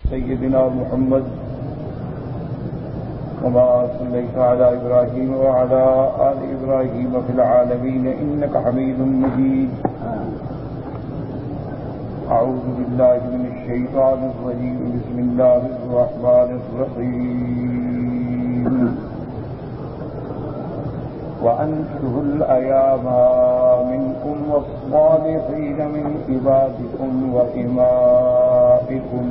سيدنا محمد كما صليت على إبراهيم وعلى آل إبراهيم في العالمين إنك حميد مجيد. أعوذ بالله من الشيطان الرجيم. بسم الله الرحمن الرحيم. وأنكحوا الأيام منكم والصالحين من عبادكم وإمائكم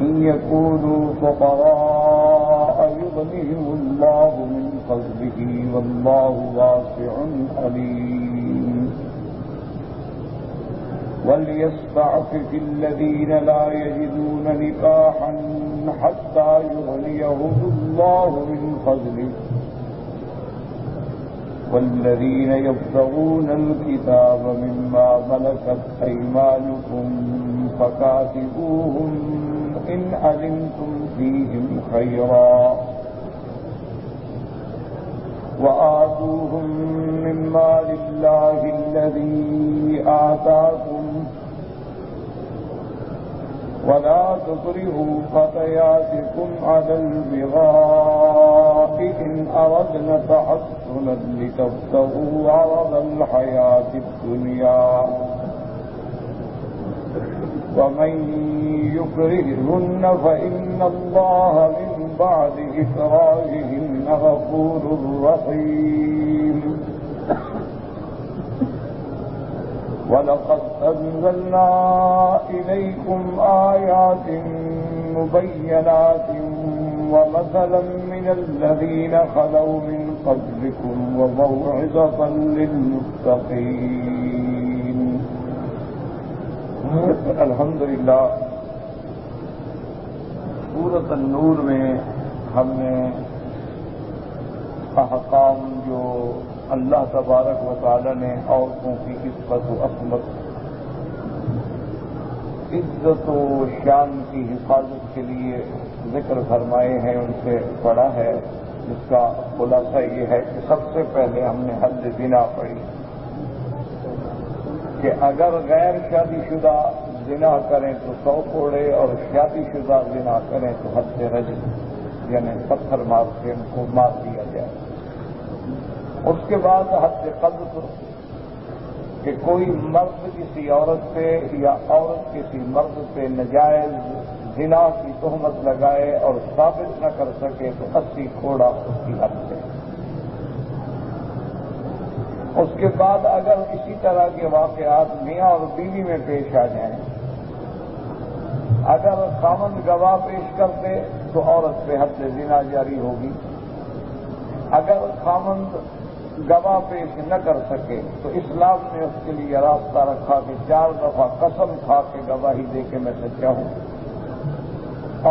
إن يكونوا فقراء يغنهم الله من فضله والله واسع عليم. وليستعفف الذين لا يجدون نكاحا حتى يغنيهم الله من فضله والذين يبتغون الكتاب مما ملكت أيمانكم فكاتبوهم إن علمتم فيهم خيرا وآتوهم مما لله الذي آتاكم ولا تكرهوا فتياتكم على البغاء إن أردنا تحصنا لتبتغوا عرض الحياة الدنيا ومن يكرههن فإن الله من بعد إكراههن غفور رحيم. ولقد أنزلنا إليكم آيات مبينات ومثلا من الذين خلوا من قبلكم وموعظة للمتقين. الحمدللہ سورۃ النور میں ہم نے احکام جو اللہ تبارک و تعالی نے عورتوں کی عزت و عصمت عزت و شان کی حفاظت کے لیے ذکر فرمائے ہیں ان سے پڑھا ہے، جس کا خلاصہ یہ ہے کہ سب سے پہلے ہم نے حد زنا پڑھی کہ اگر غیر شادی شدہ زنا کریں تو 100 کوڑے اور شادی شدہ زنا کریں تو حد رجم یعنی پتھر مار کے ان کو مار دیا جائے. اس کے بعد حد قذف کہ کوئی مرد کسی عورت پہ یا عورت کسی مرد پہ نجائز زنا کی تہمت لگائے اور ثابت نہ کر سکے تو 80 کوڑا اس کی حد ہے. اس کے بعد اگر اسی طرح کے واقعات میاں اور بیوی میں پیش آ جائیں، اگر خامند گواہ پیش کرتے تو عورت پہ حد زنا جاری ہوگی. اگر خامند گواہ پیش نہ کر سکے تو اسلام نے اس کے لیے راستہ رکھا کہ 4 دفعہ قسم کھا کے گواہی دے کے میں سچا ہوں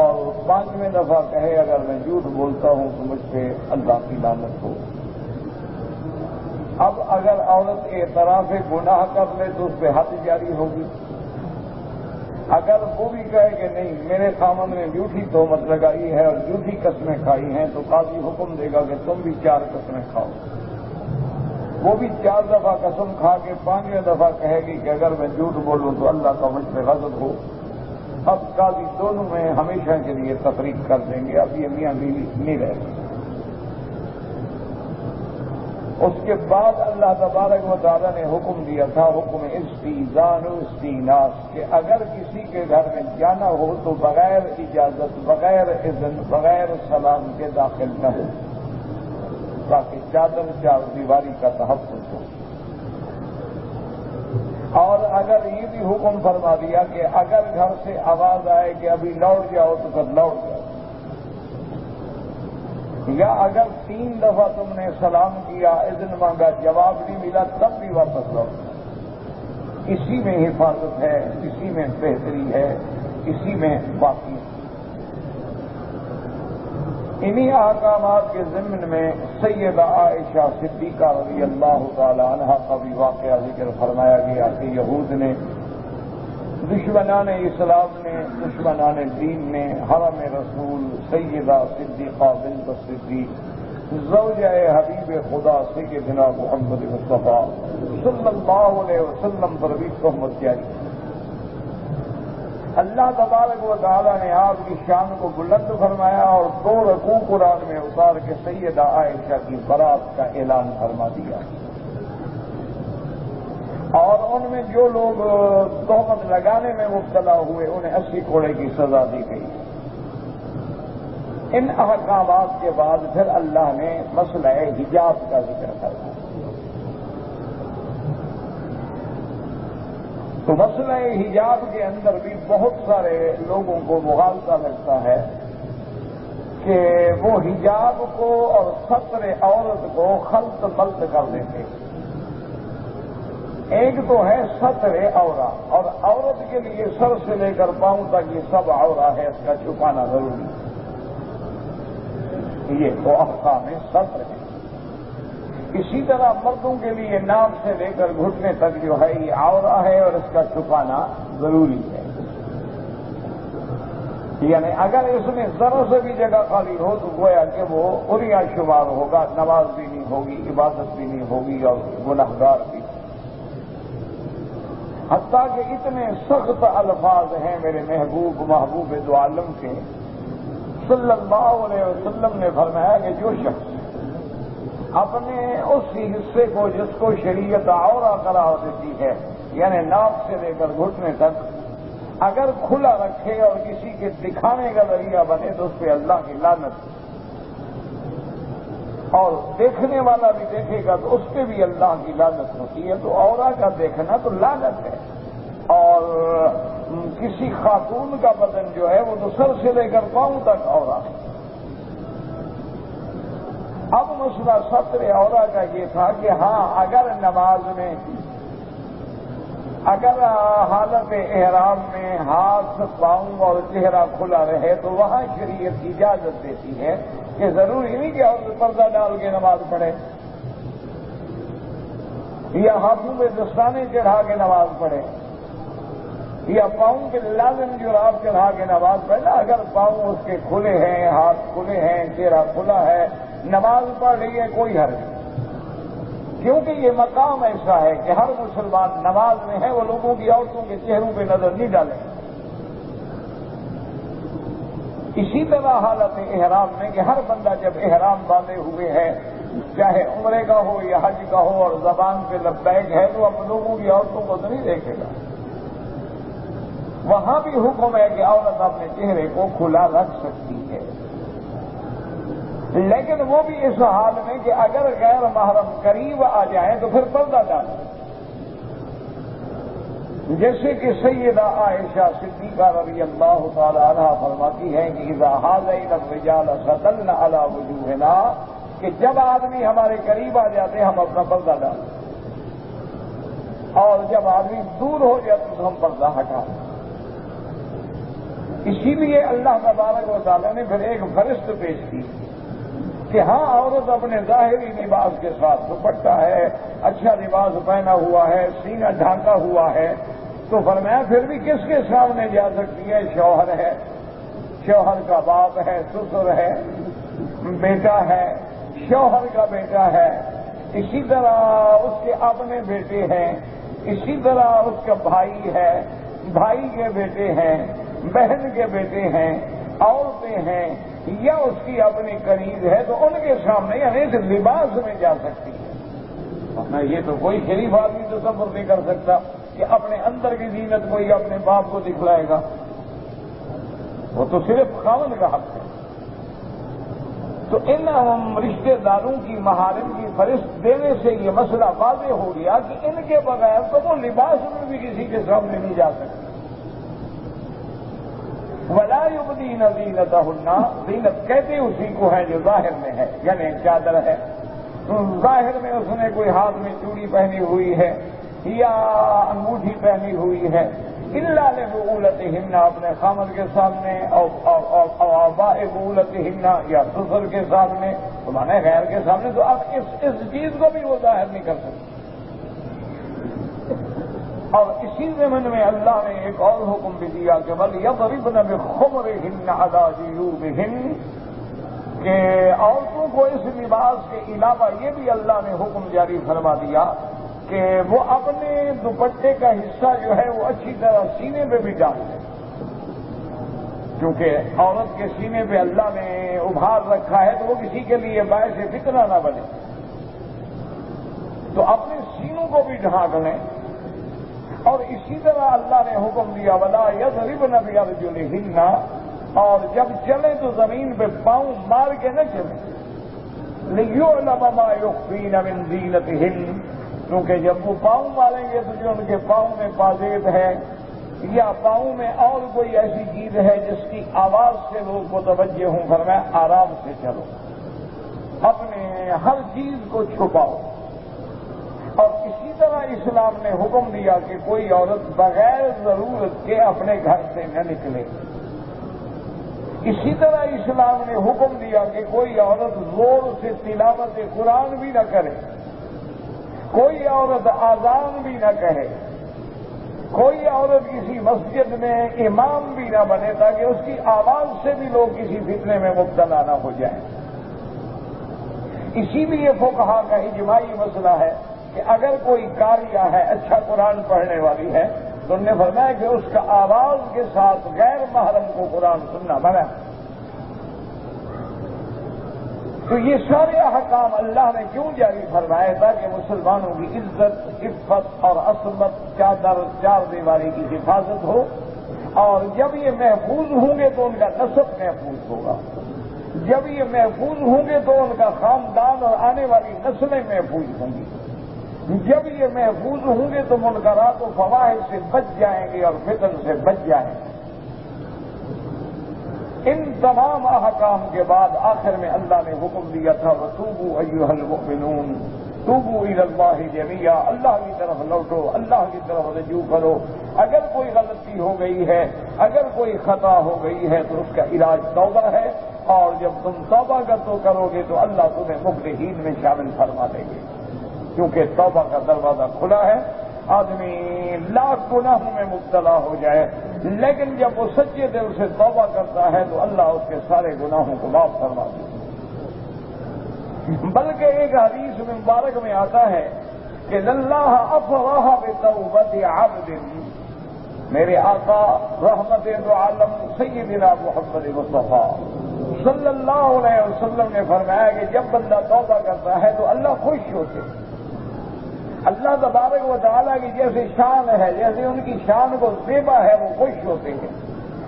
اور 5ویں دفعہ کہے اگر میں جھوٹ بولتا ہوں تو مجھ پہ اللہ کی لعنت ہو. اب اگر عورت اعتراف گناہ کر لے تو اس پہ حد جاری ہوگی. اگر وہ بھی کہے کہ نہیں میرے خامند نے جھوٹی تہمت لگائی ہے اور جھوٹی قسمیں کھائی ہیں تو قاضی حکم دے گا کہ تم بھی 4 قسمیں کھاؤ. وہ بھی 4 دفعہ قسم کھا کے 5ویں دفعہ کہے گی کہ اگر میں جھوٹ بولوں تو اللہ کا مجھ پہ غضب ہو. اب قاضی دونوں میں ہمیشہ کے لیے تفریق کر دیں گے. اب یہ میاں بیوی نہیں رہے گی. اس کے بعد اللہ تبارک و تعالیٰ نے حکم دیا تھا حکم استئذان و استئناس کہ اگر کسی کے گھر میں جانا ہو تو بغیر اجازت بغیر اذن بغیر سلام کے داخل نہ ہو تاکہ چادر دیواری کا تحفظ ہو. اور اگر یہ بھی حکم فرما دیا کہ اگر گھر سے آواز آئے کہ ابھی لوٹ جاؤ تو پھر لوٹ جاؤ، یا اگر 3 دفعہ تم نے سلام کیا اذن مانگا جواب نہیں ملا تب بھی واپس لوٹ جاؤ. اسی میں حفاظت ہے، اسی میں بہتری ہے، اسی میں باقی ہے. انہی احکامات کے ضمن میں سیدہ عائشہ صدیقہ رضی اللہ تعالی عنہا کا بھی واقعہ ذکر فرمایا گیا کہ یہود نے دشمنان اسلام نے دشمنان دین نے حرم رسول سیدہ صدیقہ بنت صدیق زوجہ حبیب خدا سیدنا محمد مصطفیٰ صلی اللہ علیہ وسلم پر بھی تہمت جاری. اللہ تبارک و تعالیٰ نے آپ کی شان کو بلند فرمایا اور 2 رکوع قرآن میں اتار کے سیدہ عائشہ کی برات کا اعلان فرما دیا، اور ان میں جو لوگ تہمت لگانے میں مبتلا ہوئے انہیں 80 کوڑے کی سزا دی گئی۔ ان احکامات کے بعد پھر اللہ نے مسئلہ حجاب کا ذکر کرا۔ تو مسئلہ حجاب کے اندر بھی بہت سارے لوگوں کو مغالطہ لگتا ہے کہ وہ حجاب کو اور ستر عورت کو خلط ملط کر دیتے ہیں۔ ایک تو ہے ستر عورت، اور عورت کے لیے سر سے لے کر پاؤں تک یہ سب عورت ہے، اس کا چھپانا ضروری ہے۔ یہ تو احکام ستر ہے۔ اسی طرح مردوں کے لیے ناک سے لے کر گھٹنے تک جو ہے یہ عورت ہے اور اس کا چھپانا ضروری ہے۔ یعنی اگر اس میں ذرا سے بھی جگہ خالی ہو تو گویا کہ وہ عریہ شمار ہوگا، نماز بھی نہیں ہوگی، عبادت بھی نہیں ہوگی اور گنہگار بھی۔ حتیٰ کہ اتنے سخت الفاظ ہیں میرے محبوب دو عالم کے صلی اللہ علیہ وسلم نے فرمایا کہ جو شخص اپنے اس حصے کو جس کو شریعت عورت قرار دیتی ہے، یعنی ناک سے لے کر گھٹنے تک، اگر کھلا رکھے اور کسی کے دکھانے کا ذریعہ بنے تو اس پہ اللہ کی لعنت، اور دیکھنے والا بھی دیکھے گا تو اس پہ بھی اللہ کی لعنت ہوتی ہے۔ تو عورت کا دیکھنا تو لعنت ہے، اور کسی خاتون کا بدن جو ہے وہ تو سر سے لے کر پاؤں تک عورت ہے۔ اب مسئلہ ستر عورت کا یہ تھا کہ ہاں اگر نماز میں، اگر حالت احرام میں ہاتھ پاؤں اور چہرہ کھلا رہے تو وہاں شریعت اجازت دیتی ہے کہ ضروری نہیں کہ عورت پردہ ڈال کے نماز پڑھے یا ہاتھوں میں دستانے چڑھا کے نماز پڑھے یا پاؤں کے لازم جراب چڑھا کے نماز پڑھنا۔ اگر پاؤں اس کے کھلے ہیں، ہاتھ کھلے ہیں، چہرہ کھلا ہے، نماز پڑھ رہی ہے، کوئی حرج نہیں، کیونکہ یہ مقام ایسا ہے کہ ہر مسلمان نماز میں ہے، وہ لوگوں کی عورتوں کے چہروں پہ نظر نہیں ڈالے۔ اسی طرح حالت احرام میں کہ ہر بندہ جب احرام باندھے ہوئے ہے، چاہے عمرے کا ہو یا حج کا ہو، اور زبان پہ لبیک ہے، تو اب لوگوں کی عورتوں کو تو نہیں دیکھے گا۔ وہاں بھی حکم ہے کہ عورت اپنے چہرے کو کھلا رکھ سکتی ہے، لیکن وہ بھی اس حال میں کہ اگر غیر محرم قریب آ جائیں تو پھر پردہ ڈالیں، جیسے کہ سیدہ عائشہ صدیقہ رضی اللہ تعالی عنہا فرماتی ہیں کہ اذا حاذین الرجال سدلن علی وجوہنا، کہ جب آدمی ہمارے قریب آ جاتے ہیں ہم اپنا پردہ ڈالیں، اور جب آدمی دور ہو جاتے تو ہم پردہ ہٹائیں۔ اسی لیے اللہ تبارک و تعالیٰ نے پھر ایک فہرست پیش کی کہ ہاں عورت اپنے ظاہری لباس کے ساتھ دوپٹہ ہے، اچھا لباس پہنا ہوا ہے، سینہ ڈھانکا ہوا ہے، تو فرمایا پھر بھی کس کے سامنے جا سکتی ہے؟ شوہر ہے، شوہر کا باپ ہے، سسر ہے، بیٹا ہے، شوہر کا بیٹا ہے، اسی طرح اس کے اپنے بیٹے ہیں، اسی طرح اس کا بھائی ہے، بھائی کے بیٹے ہیں، بہن کے بیٹے ہیں، عورتیں ہیں، یا اس کی اپنی کنیز ہے، تو ان کے سامنے یعنی اس لباس میں جا سکتی ہے۔ یہ تو کوئی شریف آدمی تصور نہیں کر سکتا کہ اپنے اندر کی زینت کوئی اپنے باپ کو دکھلائے گا، وہ تو صرف خاوند کا حق ہے۔ تو ان رشتے داروں کی محارم کی فہرست دینے سے یہ مسئلہ واضح ہو گیا کہ ان کے بغیر تو وہ لباس میں بھی کسی کے سامنے نہیں جا سکتے۔ وَلَا يُبْدِينَ زِينَتَهُنَّ، زینت کہتے اسی کو ہے جو ظاہر میں ہے، یعنی چادر ہے، ظاہر میں اس نے کوئی ہاتھ میں چوڑی پہنی ہوئی ہے یا انگوٹھی پہنی ہوئی ہے، إِلَّا لِبُعُولَتِهِنَّ، اپنے خامد کے سامنے، اور آباء بُعُولَتِهِنَّ، یا سسر کے سامنے، تو مانے غیر کے سامنے، تو اب اس چیز کو بھی وہ ظاہر نہیں کر سکتے۔ اور اسی ضمن میں اللہ نے ایک اور حکم بھی دیا کہ وَلْيَضْرِبْنَ بِخُمُرِهِنَّ عَلَىٰ جِيُوبِهِنَّ، کہ عورتوں کو اس لباس کے علاوہ یہ بھی اللہ نے حکم جاری فرما دیا کہ وہ اپنے دوپٹے کا حصہ جو ہے وہ اچھی طرح سینے پہ بھی ڈال دیں، کیونکہ عورت کے سینے پہ اللہ نے ابھار رکھا ہے تو وہ کسی کے لیے باعث فتنہ نہ بنے، تو اپنے سینوں کو بھی ڈھانک لیں۔ اور اسی طرح اللہ نے حکم دیا وَلَا يَضْرِبْنَ بِأَرْجُلِهِنَّ، اور جب چلیں تو زمین پہ پاؤں مار کے نہ چلیں، لِيُعْلَمَ مَا يُخْفِينَ مِنْ زِينَتِهِنَّ، کیونکہ جب وہ پاؤں ماریں گے تو جو ان کے پاؤں میں پازیب ہے یا پاؤں میں اور کوئی ایسی چیز ہے جس کی آواز سے لوگ متوجہ ہوں، فرمایا آرام سے چلو، اپنے ہر چیز کو چھپاؤ۔ اور اسی طرح اسلام نے حکم دیا کہ کوئی عورت بغیر ضرورت کے اپنے گھر سے نہ نکلے۔ اسی طرح اسلام نے حکم دیا کہ کوئی عورت زور سے تلاوت قرآن بھی نہ کرے، کوئی عورت اذان بھی نہ کہے، کوئی عورت کسی مسجد میں امام بھی نہ بنے تاکہ اس کی آواز سے بھی لوگ کسی فتنے میں مبتلا نہ ہو جائیں۔ اسی لیے فقہا کا اجماعی مسئلہ ہے کہ اگر کوئی قاریہ ہے، اچھا قرآن پڑھنے والی ہے، تو انہوں نے فرمایا کہ اس کا آواز کے ساتھ غیر محرم کو قرآن سننا منع۔ تو یہ سارے احکام اللہ نے کیوں جاری فرمائے تھا کہ مسلمانوں کی عزت، عفت اور عصمت، چار دیواری کی حفاظت ہو، اور جب یہ محفوظ ہوں گے تو ان کا نسب محفوظ ہوگا، جب یہ محفوظ ہوں گے تو ان کا خاندان اور آنے والی نسلیں محفوظ ہوں گی، جب یہ محفوظ ہوں گے تو منکرات و فواحش سے بچ جائیں گے اور فتن سے بچ جائیں گے۔ ان تمام احکام کے بعد آخر میں اللہ نے حکم دیا تھا وَتُوبُوا أَيُّهَا الْمُؤْمِنُونَ تُوبُوا إِلَى اللَّهِ جَمِيعًا، اللہ کی طرف لوٹو، اللہ کی طرف رجوع کرو۔ اگر کوئی غلطی ہو گئی ہے، اگر کوئی خطا ہو گئی ہے تو اس کا علاج توبہ ہے، اور جب تم توبہ کرو گے تو اللہ تمہیں مفلحین میں شامل فرما دیں گے، کیونکہ توبہ کا دروازہ کھلا ہے۔ آدمی لاکھ گناہوں میں مبتلا ہو جائے لیکن جب وہ سچے دل سے توبہ کرتا ہے تو اللہ اس کے سارے گناہوں کو معاف فرما دیتا ہے۔ بلکہ ایک حدیث مبارک میں آتا ہے کہ اللہ افرح بتوبت عبد، میرے آقا رحمت دو عالم سیدنا محمد مصطفیٰ صلی اللہ علیہ وسلم نے فرمایا کہ جب بندہ توبہ کرتا ہے تو اللہ خوش ہوتے ہیں۔ اللہ تبارک و تعالیٰ کی جیسے شان ہے، جیسے ان کی شان کو زیبا ہے، وہ خوش ہوتے ہیں۔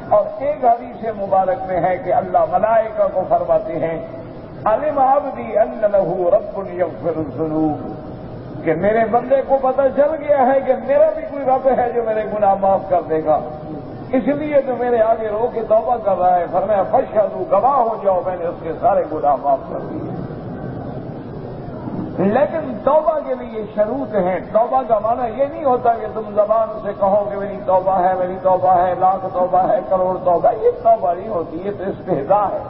اور ایک حدیث مبارک میں ہے کہ اللہ ملائکہ کو فرماتے ہیں علم عبدی ان لہ رب یغفر الذنوب، کہ میرے بندے کو پتہ چل گیا ہے کہ میرا بھی کوئی رب ہے جو میرے گناہ معاف کر دے گا، اس لیے تو میرے آگے رو کے توبہ کر رہا ہے۔ فرمایا فاشہدوا، گواہ ہو جاؤ میں نے اس کے سارے گناہ معاف کر دیے۔ لیکن توبہ کے لیے شروط ہیں۔ توبہ کا معنی یہ نہیں ہوتا کہ تم زبان سے کہو کہ میری توبہ ہے، میری توبہ ہے، لاکھ توبہ ہے، کروڑ توبہ، یہ توبہ نہیں ہوتی، یہ تو استہزاء ہے۔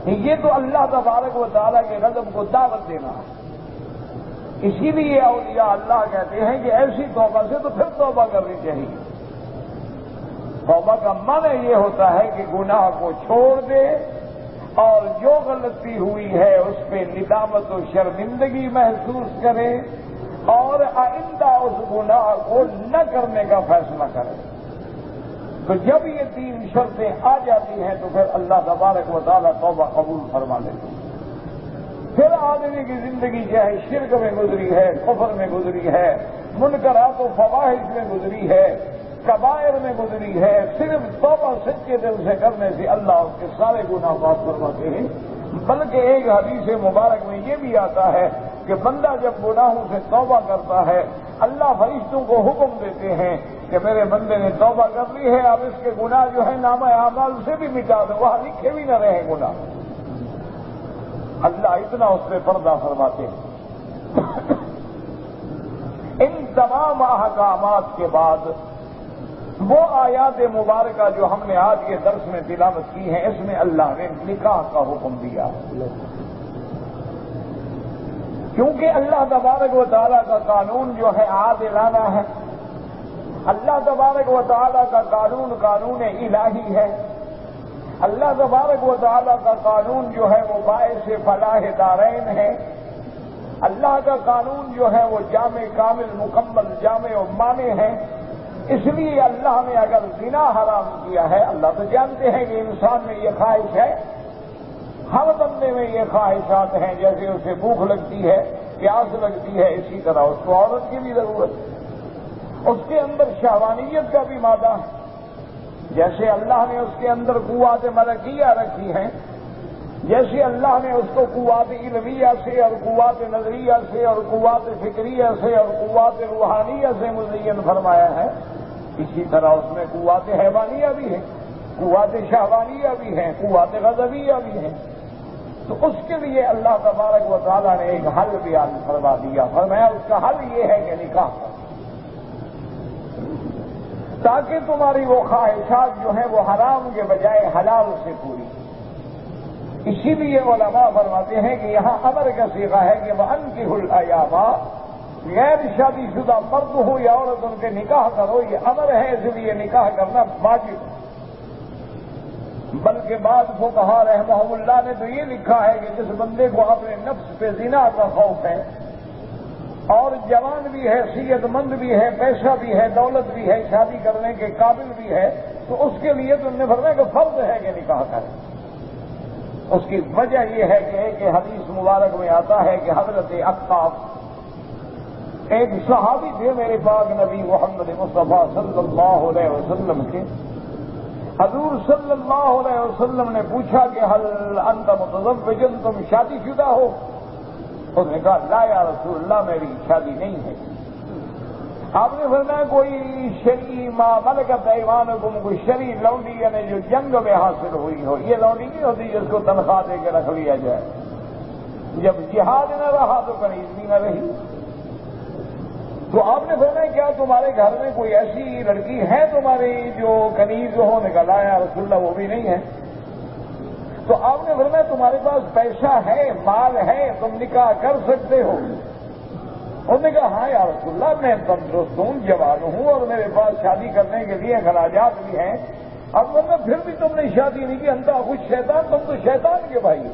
یہ تو اللہ تبارک و تعالیٰ کے غضب کو دعوت دینا ہے۔ اسی لیے اولیاء اللہ کہتے ہیں کہ ایسی توبہ سے تو پھر توبہ کرنی چاہیے۔ توبہ کا معنی یہ ہوتا ہے کہ گناہ کو چھوڑ دے اور جو غلطی ہوئی ہے اس پہ ندامت و شرمندگی محسوس کرے اور آئندہ اس گناہ کو نہ کرنے کا فیصلہ کرے۔ تو جب یہ تین شرطیں آ جاتی ہیں تو پھر اللہ تبارک و تعالیٰ توبہ قبول فرما لیتے ہیں۔ پھر آدمی کی زندگی چاہے شرک میں گزری ہے، کفر میں گزری ہے، منکرات و فواحش میں گزری ہے، کبائر میں گزری ہے، صرف توبہ سچے دل سے کرنے سے اللہ اس کے سارے گناہ معاف فرماتے ہیں۔ بلکہ ایک حدیث مبارک میں یہ بھی آتا ہے کہ بندہ جب گناہوں سے توبہ کرتا ہے اللہ فرشتوں کو حکم دیتے ہیں کہ میرے بندے نے توبہ کر لی ہے، اب اس کے گناہ جو ہے نامہ اعمال سے بھی مٹا دو، وہاں لکھے بھی نہ رہے گناہ۔ اللہ اتنا اس پہ پردہ فرماتے ہیں۔ ان تمام احکامات کے بعد وہ آیات مبارکہ جو ہم نے آج کے درس میں تلاوت کی ہیں، اس میں اللہ نے نکاح کا حکم دیا، کیونکہ اللہ تبارک و تعالیٰ کا قانون جو ہے عادلانہ ہے۔ اللہ تبارک و تعالیٰ کا قانون الہی ہے۔ اللہ تبارک و تعالیٰ کا قانون جو ہے وہ باعث فلاح دارین ہے۔ اللہ کا قانون جو ہے وہ جامع کامل مکمل جامع و مانع ہے۔ اس لیے اللہ نے اگر زنا حرام کیا ہے، اللہ تو جانتے ہیں کہ انسان میں یہ خواہش ہے، ہر بندے میں یہ خواہشات ہیں، جیسے اسے بھوک لگتی ہے، پیاس لگتی ہے، اسی طرح اس کو عورت کی بھی ضرورت ہے۔ اس کے اندر شہوانیت کا بھی مادہ ہے، جیسے اللہ نے اس کے اندر قوات ملکیہ رکھی ہیں، جیسے اللہ نے اس کو قوات علمیہ سے اور قوات نظریہ سے اور قوات فکریہ سے اور قوات روحانیہ سے مزین فرمایا ہے، اسی طرح اس میں قوات حیوانیہ بھی ہیں، قوات شہوانیہ بھی ہیں، قوات غضبیہ بھی ہیں۔ تو اس کے لیے اللہ تبارک و تعالیٰ نے ایک حل بیان فرما دیا، فرمایا اس کا حل یہ ہے کہ نکاح کرو، تاکہ تمہاری وہ خواہشات جو ہیں وہ حرام کے بجائے حلال سے پوری۔ اسی لیے علماء فرماتے ہیں کہ یہاں امر کا صیغہ ہے کہ وَأَنكِحُوا الْأَيَامَ، غیر شادی شدہ مرد ہو یا عورت ان کے نکاح کرو، یہ امر ہے، اس لیے نکاح کرنا واجب ہے۔ بلکہ بعض فقہاء رحمہم اللہ نے تو یہ لکھا ہے کہ جس بندے کو اپنے نفس پہ زنا کا خوف ہے اور جوان بھی ہے، صحت مند بھی ہے، پیسہ بھی ہے، دولت بھی ہے، شادی کرنے کے قابل بھی ہے، تو اس کے لیے تو انہوں نے فرمایا کہ فرض ہے کہ نکاح کرے۔ اس کی وجہ یہ ہے کہ حدیث مبارک میں آتا ہے کہ حضرت عقاف ایک صحابی تھے میرے پاک نبی محمد مصطفیٰ صلی اللہ علیہ وسلم کے، حضور صلی اللہ علیہ وسلم نے پوچھا کہ حل انت متزوج، تم شادی شدہ ہو؟ اس نے کہا لا یا رسول اللہ، میری شادی نہیں ہے۔ آپ نے فرمایا کوئی شرعی ما ملکت ایمانکم، کوئی شرعی لونڈی یعنی جو جنگ میں حاصل ہوئی ہو، یہ لونڈی نہیں ہوتی جس کو تنخواہ دے کے رکھ لیا جائے، جب جہاد نہ رہا تو کنیز بھی نہ رہی۔ تو آپ نے فرمایا کیا تمہارے گھر میں کوئی ایسی لڑکی ہے تمہاری جو کنیز ہو؟ نے کہا لا یا رسول اللہ، وہ بھی نہیں ہے۔ تو آپ نے فرمایا تمہارے پاس پیسہ ہے، مال ہے، تم نکاح کر سکتے ہو؟ انہوں نے کہا ہاں یا رسول اللہ، میں تندرست ہوں، جوان ہوں، اور میرے پاس شادی کرنے کے لیے اخراجات بھی ہیں۔ اب ورنہ پھر بھی تم نے شادی نہیں کی، انتا خود شیطان، تم تو شیطان کے بھائی۔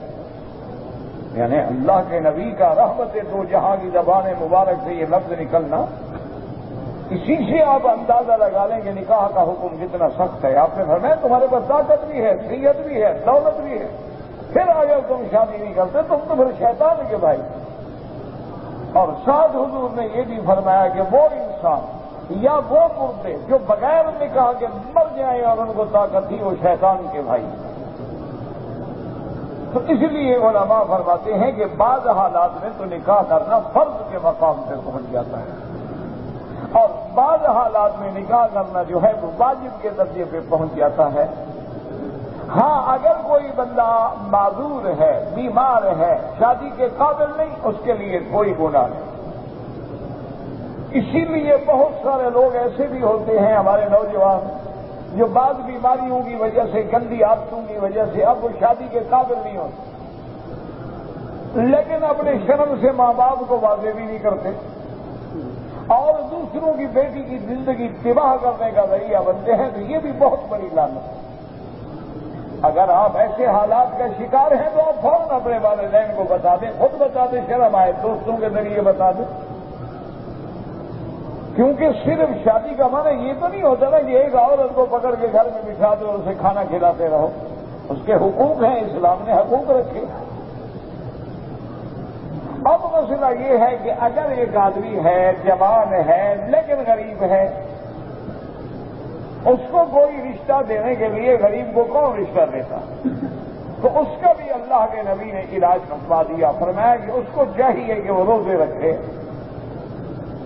یعنی اللہ کے نبی کا رحمت دو جہاں کی زبان مبارک سے یہ لفظ نکلنا، اسی سے آپ اندازہ لگا لیں کہ نکاح کا حکم کتنا سخت ہے۔ آپ نے فرمایا تمہارے پاس طاقت بھی ہے، صحت بھی ہے، دولت بھی ہے، پھر اگر تم شادی نہیں کرتے تم تو پھر شیطان کے بھائی۔ اور ساتھ حضور نے یہ بھی فرمایا کہ وہ انسان یا وہ مردے جو بغیر نکاح کے مر جائیں اور ان کو طاقت تھی، وہ شیطان کے بھائی۔ تو اس لیے علماء فرماتے ہیں کہ بعض حالات میں تو نکاح کرنا فرض کے مقام پہ پہنچ جاتا ہے، اور بعض حالات میں نکاح کرنا جو ہے وہ واجب کے درجے پہ پہنچ جاتا ہے۔ ہاں اگر کوئی بندہ معذور ہے، بیمار ہے، شادی کے قابل نہیں، اس کے لیے کوئی گناہ نہیں۔ اسی لیے بہت سارے لوگ ایسے بھی ہوتے ہیں ہمارے نوجوان جو بعض بیماریوں کی وجہ سے، گندی عادتوں کی وجہ سے اب وہ شادی کے قابل نہیں ہوتے، لیکن اپنے شرم سے ماں باپ کو واضح بھی نہیں کرتے اور دوسروں کی بیٹی کی زندگی تباہ کرنے کا ذریعہ بنتے ہیں، تو یہ بھی بہت بڑی لعنت ہے۔ اگر آپ ایسے حالات کا شکار ہیں تو آپ فوراً اپنے والدین کو بتا دیں، خود بتا دیں، شرم آئے دوستوں کے ذریعے بتا دیں، کیونکہ صرف شادی کا معنی یہ تو نہیں ہوتا نا کہ ایک عورت کو پکڑ کے گھر میں بٹھا دو اور اسے کھانا کھلاتے رہو۔ اس کے حقوق ہیں، اسلام نے حقوق رکھے۔ اب مسئلہ یہ ہے کہ اگر ایک آدمی ہے، جوان ہے لیکن غریب ہے، اس کو کوئی رشتہ دینے کے لیے غریب کو کون رشتہ دیتا؟ تو اس کا بھی اللہ کے نبی نے علاج بتلا دیا، فرمایا کہ اس کو چاہیے کہ وہ روزے رکھے،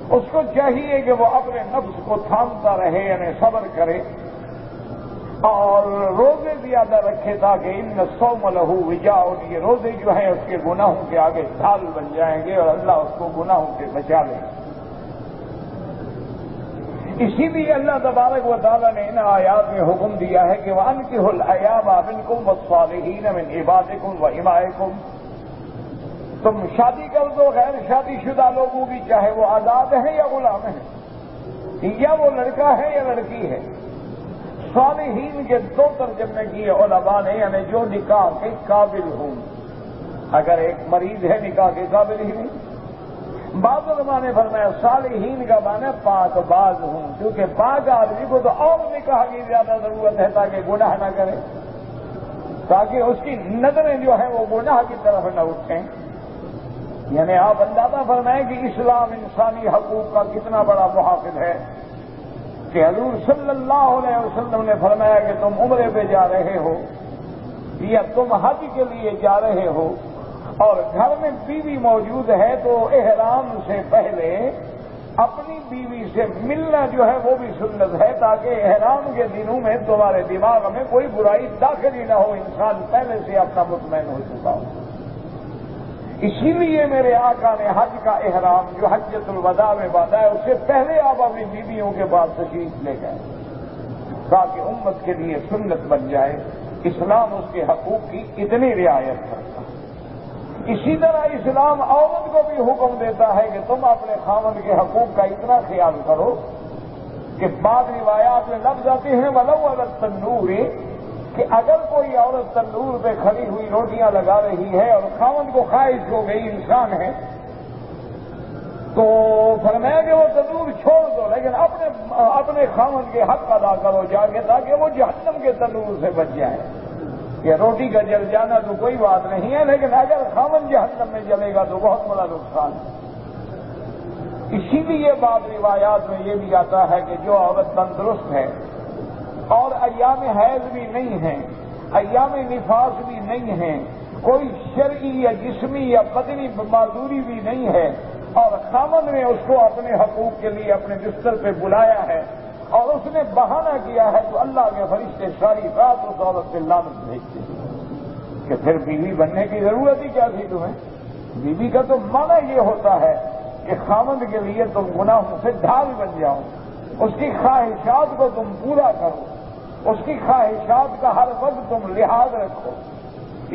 اس کو چاہیے کہ وہ اپنے نفس کو تھامتا رہے، یعنی صبر کرے اور روزے زیادہ رکھے، تاکہ ان الصوم لہ وجاء، یہ روزے جو ہیں اس کے گناہوں کے آگے ڈھال بن جائیں گے اور اللہ اس کو گناہوں سے بچا لے گا۔ اسی لیے اللہ تبارک و تعالیٰ نے ان آیات میں حکم دیا ہے کہ وَأَنكِحُوا الْأَيَامَ مِنكُمْ وَالصَّالِحِينَ مِنْ عِبَادِكُمْ وَإِمَائِكُمْ، تم شادی کر دو غیر شادی شدہ لوگوں کی، چاہے وہ آزاد ہیں یا غلام ہیں، یا وہ لڑکا ہے یا لڑکی ہے۔ صالحین کے دو ترجمے کیے علماء نے، یعنی جو نکاح کے قابل ہوں۔ اگر ایک مریض ہے نکاح کے قابل ہی نہیں، بعض علماء نے فرمایا صالحین کا معنی پاک باز ہوں، کیونکہ پاک آدمی کو تو اور نکاح کی زیادہ ضرورت ہے تاکہ گناہ نہ کرے، تاکہ اس کی نظریں جو ہیں وہ گناہ کی طرف نہ اٹھیں۔ یعنی آپ اندازہ فرمائیں کہ اسلام انسانی حقوق کا کتنا بڑا محافظ ہے کہ حضور صلی اللہ علیہ وسلم نے فرمایا کہ تم عمرے پہ جا رہے ہو یا تم حج کے لیے جا رہے ہو اور گھر میں بیوی موجود ہے تو احرام سے پہلے اپنی بیوی سے ملنا جو ہے وہ بھی سنت ہے، تاکہ احرام کے دنوں میں تمہارے دماغ میں کوئی برائی داخل ہی نہ ہو، انسان پہلے سے اپنا مطمئن ہو چکا ہو۔ اسی لیے میرے آقا نے حج کا احرام جو حجۃ الوداع میں باندھا ہے اس سے پہلے آپ اپنی بیویوں کے بعد تشریف لے گئے تاکہ امت کے لیے سنت بن جائے۔ اسلام اس کے حقوق کی اتنی رعایت کرتا ہے۔ اسی طرح اسلام عورت کو بھی حکم دیتا ہے کہ تم اپنے خاوند کے حقوق کا اتنا خیال کرو کہ بعض روایات میں لفظ آتے ہیں وَلَوْ عَلَى التَّنُّورِ، کہ اگر کوئی عورت تندور پہ کھڑی ہوئی روٹیاں لگا رہی ہے اور خاوند کو خواہش ہو گئی، انسان ہے، تو فرمایا کہ وہ تندور چھوڑ دو لیکن اپنے خاوند کے حق ادا کرو جا کے، تاکہ وہ جہنم کے تندور سے بچ جائے۔ یہ روٹی کا جل جانا تو کوئی بات نہیں ہے، لیکن اگر خاوند جہنم میں جلے گا تو بہت بڑا نقصان ہے۔ اسی لیے بعض روایات میں یہ بھی آتا ہے کہ جو عورت تندرست ہے اور ایام حیض بھی نہیں ہیں، ایام نفاس بھی نہیں ہیں، کوئی شرعی یا جسمی یا بدنی معذوری بھی نہیں ہے اور خاوند نے اس کو اپنے حقوق کے لیے اپنے بستر پہ بلایا ہے اور اس نے بہانہ کیا ہے، تو اللہ کے فرشتے ساری رات اس عورت پہ لعنت بھیجتے ہیں کہ پھر بیوی بننے کی ضرورت ہی کیا تھی تمہیں۔ بیوی کا تو معنی یہ ہوتا ہے کہ خاوند کے لیے تم گناہوں سے ڈھال بن جاؤ، اس کی خواہشات کو تم پورا کرو، اس کی خواہشات کا ہر وقت تم لحاظ رکھو۔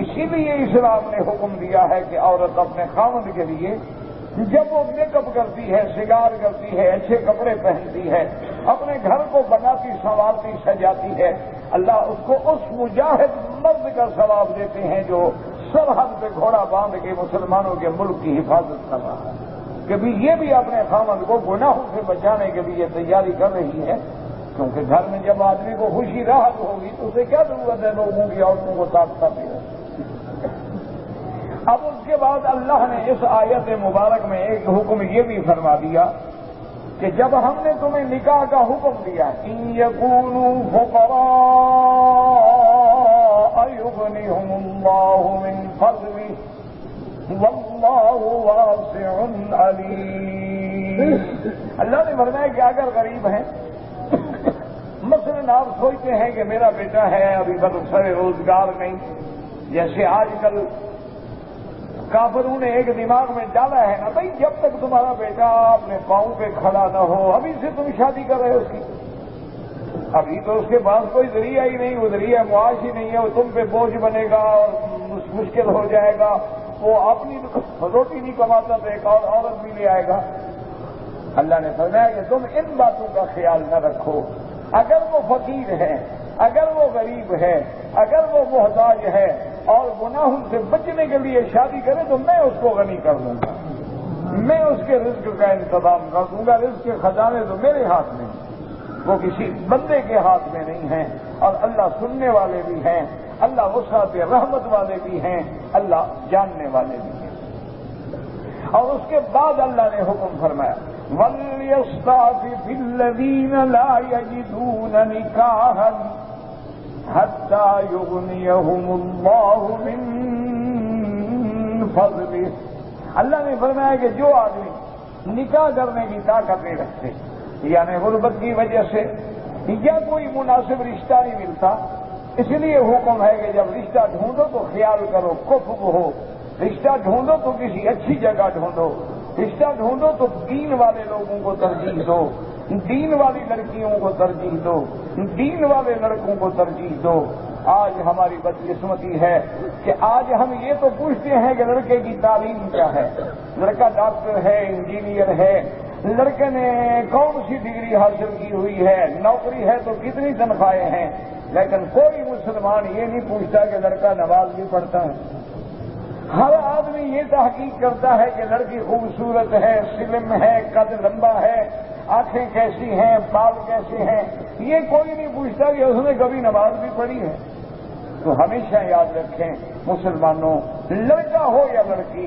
اسی لیے اسلام نے حکم دیا ہے کہ عورت اپنے خاوند کے لیے جب وہ میک اپ کرتی ہے، شنگار کرتی ہے، اچھے کپڑے پہنتی ہے، اپنے گھر کو بناتی سنوارتی سجاتی ہے، اللہ اس کو اس مجاہد مرد کا ثواب دیتے ہیں جو سرحد پہ گھوڑا باندھ کے مسلمانوں کے ملک کی حفاظت کر رہا ہے، کہ بھی یہ بھی اپنے خاوند کو گناہوں سے بچانے کے لیے تیاری کر رہی ہے، کیونکہ گھر میں جب آدمی کو خوشی راحت ہوگی تو اسے کیا ضرورت ہے لوگوں کی عورتوں کو طاقت دے۔ اب اس کے بعد اللہ نے اس آیت مبارک میں ایک حکم یہ بھی فرما دیا کہ جب ہم نے تمہیں نکاح کا حکم دیا ان یکونوا فقراء یغنیہم اللہ من فضلہ واللہ واسع علیم، اللہ نے فرمایا کہ اگر غریب ہیں، مثلاً آپ سوچتے ہیں کہ میرا بیٹا ہے ابھی برسر روزگار نہیں، جیسے آج کل کافروں نے ایک دماغ میں ڈالا ہے نا، بھائی جب تک تمہارا بیٹا اپنے پاؤں پہ کھڑا نہ ہو ابھی سے تم شادی کر رہے ہو اس کی، ابھی تو اس کے پاس کوئی ذریعہ ہی نہیں، وہ ذریعہ معاش ہی نہیں ہے، وہ تم پہ بوجھ بنے گا اور مشکل ہو جائے گا، وہ اپنی روٹی نہیں کماتا تو ایک اور عورت بھی لے آئے گا۔ اللہ نے فرمایا کہ تم ان باتوں کا خیال نہ رکھو، اگر وہ فقیر ہے، اگر وہ غریب ہے، اگر وہ محتاج ہے اور گناہوں سے بچنے کے لیے شادی کرے تو میں اس کو غنی کر دوں گا، میں اس کے رزق کا انتظام کر دوں گا، رزق کے خزانے تو میرے ہاتھ میں ہیں، وہ کسی بندے کے ہاتھ میں نہیں ہیں، اور اللہ سننے والے بھی ہیں، اللہ وسعت رحمت والے بھی ہیں، اللہ جاننے والے بھی ہیں۔ اور اس کے بعد اللہ نے حکم فرمایا وَلْيَسْتَعْفِفِ الَّذِينَ لَا يَجِدُونَ نِكَاحًا حَتَّى يُغْنِيَهُمُ اللَّهُ مِن فَضْلِهِ، اللہ نے فرمایا کہ جو آدمی نکاح کرنے کی طاقت نہیں رکھتے، یعنی غربت کی وجہ سے یا کوئی مناسب رشتہ نہیں ملتا، اس لیے حکم ہے کہ جب رشتہ ڈھونڈو تو خیال کرو کفو ہو، رشتہ ڈھونڈو تو کسی اچھی جگہ ڈھونڈو، رشتہ ڈھونڈو تو دین والے لوگوں کو ترجیح دو، دین والی لڑکیوں کو ترجیح دو، دین والے لڑکوں کو ترجیح دو۔ آج ہماری بدقسمتی ہے کہ آج ہم یہ تو پوچھتے ہیں کہ لڑکے کی تعلیم کیا ہے، لڑکا ڈاکٹر ہے، انجینئر ہے، لڑکے نے کون سی ڈگری حاصل کی ہوئی ہے، نوکری ہے تو کتنی تنخواہیں ہیں، لیکن کوئی مسلمان یہ نہیں پوچھتا کہ لڑکا نماز بھی پڑھتا ہے، ہر آدمی یہ تحقیق کرتا ہے کہ لڑکی خوبصورت ہے، سلم ہے، قد لمبا ہے، آنکھیں کیسی ہیں، بال کیسے ہیں، یہ کوئی نہیں پوچھتا کہ اس نے کبھی نماز بھی پڑھی ہے۔ تو ہمیشہ یاد رکھیں مسلمانوں، لڑکا ہو یا لڑکی،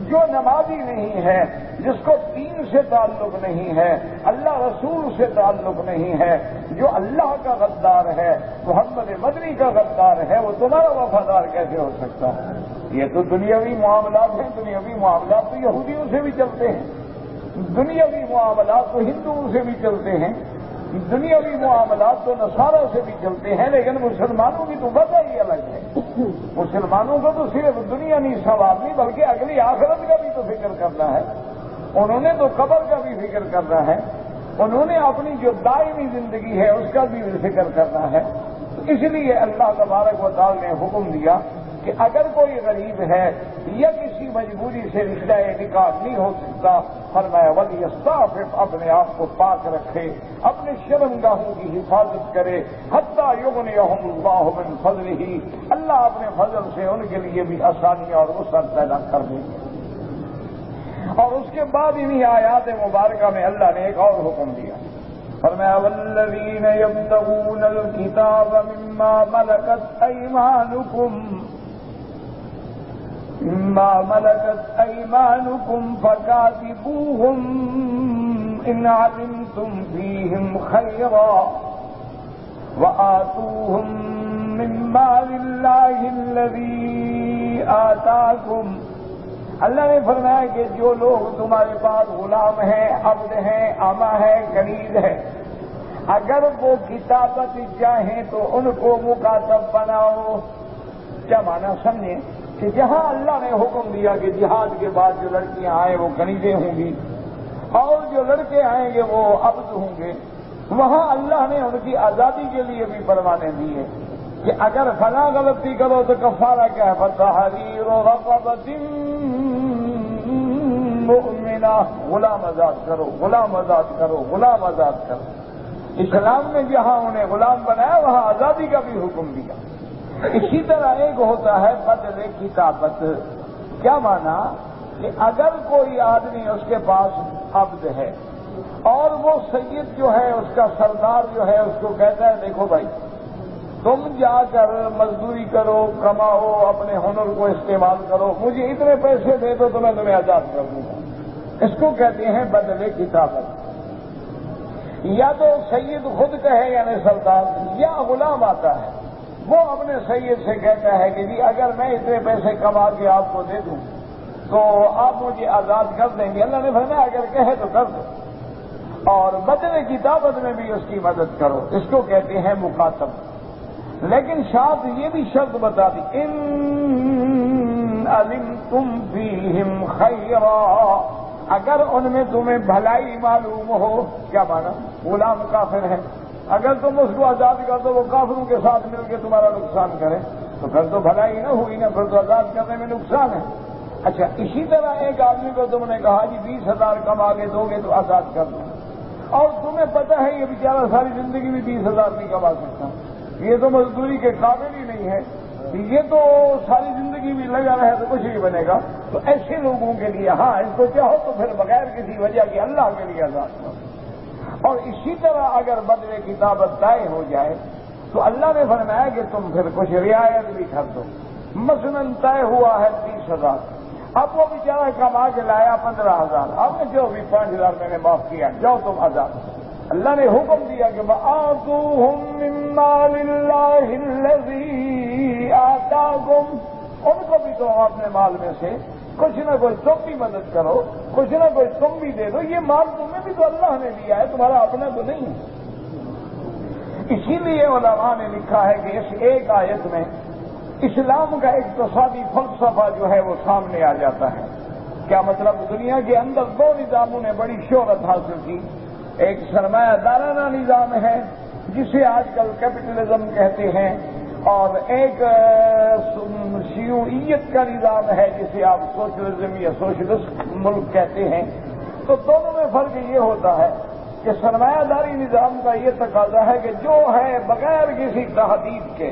جو نمازی نہیں ہے، جس کو دین سے تعلق نہیں ہے، اللہ رسول سے تعلق نہیں ہے، جو اللہ کا غدار ہے، محمد مدنی کا غدار ہے، وہ تمہارا وفادار کیسے ہو سکتا ہے؟ یہ تو دنیاوی معاملات ہیں، دنیاوی معاملات تو یہودیوں سے بھی چلتے ہیں، دنیاوی معاملات تو ہندوؤں سے بھی چلتے ہیں، دنیاوی معاملات تو نصارہ سے بھی چلتے ہیں، لیکن مسلمانوں کی تو وجہ ہی الگ ہے۔ مسلمانوں کو تو صرف دنیا نہیں سوال نہیں، بلکہ اگلی آخرت کا بھی تو فکر کرنا ہے، انہوں نے تو قبر کا بھی فکر کرنا ہے، انہوں نے اپنی جو دائمی زندگی ہے اس کا بھی فکر کرنا ہے۔ تو اس لیے اللہ تبارک و تعالی نے حکم دیا کہ اگر کوئی غریب ہے یا کسی مجبوری سے رشتہ نکاح نہیں ہو سکتا، فرمایا ولیستعفف، اپنے آپ کو پاک رکھے، اپنے شرمگاہوں کی حفاظت کرے، حتی یغنیہم اللہ من فضلہ، اللہ اپنے فضل سے ان کے لیے بھی آسانی اور وسعت پیدا کر دیں گے۔ اور اس کے بعد انہی آیات مبارکہ میں اللہ نے ایک اور حکم دیا، فرمایا والذین یبتغون الکتاب مما ملكت أيمانكم فكاتبوهم إن علمتم فيهم خيرا وآتوهم من مال الله الذي آتاكم۔ اللہ نے فرمایا کہ جو لوگ تمہارے پاس غلام ہیں، عبد ہیں، امہ ہے، کنیز ہے، اگر وہ کتابت چاہیں تو ان کو مکاتب بناؤ۔ کیا معنی سمجھیں کہ جہاں اللہ نے حکم دیا کہ جہاد کے بعد جو لڑکیاں آئیں وہ کنیزیں ہوں گی اور جو لڑکے آئیں گے وہ عبد ہوں گے، وہاں اللہ نے ان کی آزادی کے لیے بھی پروانے دیے کہ اگر فلاں غلطی کرو تو کفارہ کیا ہے، فتحریر رقبۃ مؤمنہ، غلام آزاد کرو، غلام آزاد کرو، غلام آزاد کرو۔ اسلام نے جہاں انہیں غلام بنایا وہاں آزادی کا بھی حکم دیا۔ اسی طرح ایک ہوتا ہے بدل کتابت۔ کیا مانا کہ اگر کوئی آدمی اس کے پاس عبد ہے اور وہ سید جو ہے اس کا سردار جو ہے اس کو کہتا ہے دیکھو بھائی تم جا کر مزدوری کرو، کماؤ، اپنے ہنر کو استعمال کرو، مجھے اتنے پیسے دے دو تو میں تمہیں آزاد کر دوں گا، اس کو کہتے ہیں بدل کتابت۔ یا تو سید خود کہے یعنی سردار، یا غلام آتا ہے وہ اپنے سید سے کہتا ہے کہ جی اگر میں اتنے پیسے کما کے آپ کو دے دوں تو آپ مجھے آزاد کر دیں گے۔ اللہ نے فرمایا اگر کہے تو کر دو، اور بدل کتابت میں بھی اس کی مدد کرو، اس کو کہتے ہیں مکاتب۔ لیکن ساتھ یہ بھی شرط بتا دی، ان علمتم فیہم خیرا، اگر ان میں تمہیں بھلائی معلوم ہو۔ کیا مانا؟ غلام کافر ہے، اگر تم اس کو آزاد کر دو وہ کافروں کے ساتھ مل کے تمہارا نقصان کرے تو پھر تو بھلائی نہ ہوئی نا، پھر تو آزاد کرنے میں نقصان ہے۔ اچھا اسی طرح ایک آدمی کو تم نے کہا جی 20,000 کما کے دو گے تو آزاد کر دو، اور تمہیں پتہ ہے یہ بیچارہ ساری زندگی میں 20,000 نہیں کما سکتا، یہ تو مزدوری کے قابل ہی نہیں ہے، یہ تو ساری زندگی بھی لگا رہے تو کچھ نہیں بنے گا، تو ایسے لوگوں کے لیے ہاں اس کو چاہو تو پھر بغیر کسی وجہ کے اللہ کے لیے آزاد کرو۔ اور اسی طرح اگر بدل کتابت طے ہو جائے تو اللہ نے فرمایا کہ تم پھر کچھ رعایت بھی کر دو۔ مثلاً طے ہوا ہے 30,000، اب وہ بیچارہ کما کے لایا 15,000، اب نے جو بھی 5,000 میں نے معاف کیا، جاؤ تم آزاد۔ اللہ نے حکم دیا کہ وَآتُوهُم مِّن مَّالِ اللَّهِ الَّذِي آتَاكُمْ، ان کو بھی تو اپنے مال میں سے کچھ نہ کچھ تم بھی مدد کرو، کچھ نہ کچھ تم بھی دے دو، یہ مال تمہیں بھی تو اللہ نے دیا ہے، تمہارا اپنا تو نہیں ہے۔ اسی لیے علماء نے لکھا ہے کہ اس ایک آیت میں اسلام کا اقتصادی فلسفہ جو ہے وہ سامنے آ جاتا ہے۔ کیا مطلب؟ دنیا کے اندر دو نظاموں نے بڑی شہرت حاصل کی، ایک سرمایہ دارانہ نظام ہے جسے آج کل کیپٹلزم کہتے ہیں، اور ایک شیوعیت کا نظام ہے جسے آپ سوشلزم یا سوشلسٹ ملک کہتے ہیں۔ تو دونوں میں فرق یہ ہوتا ہے کہ سرمایہ داری نظام کا یہ تقاضا ہے کہ جو ہے بغیر کسی تحدید کے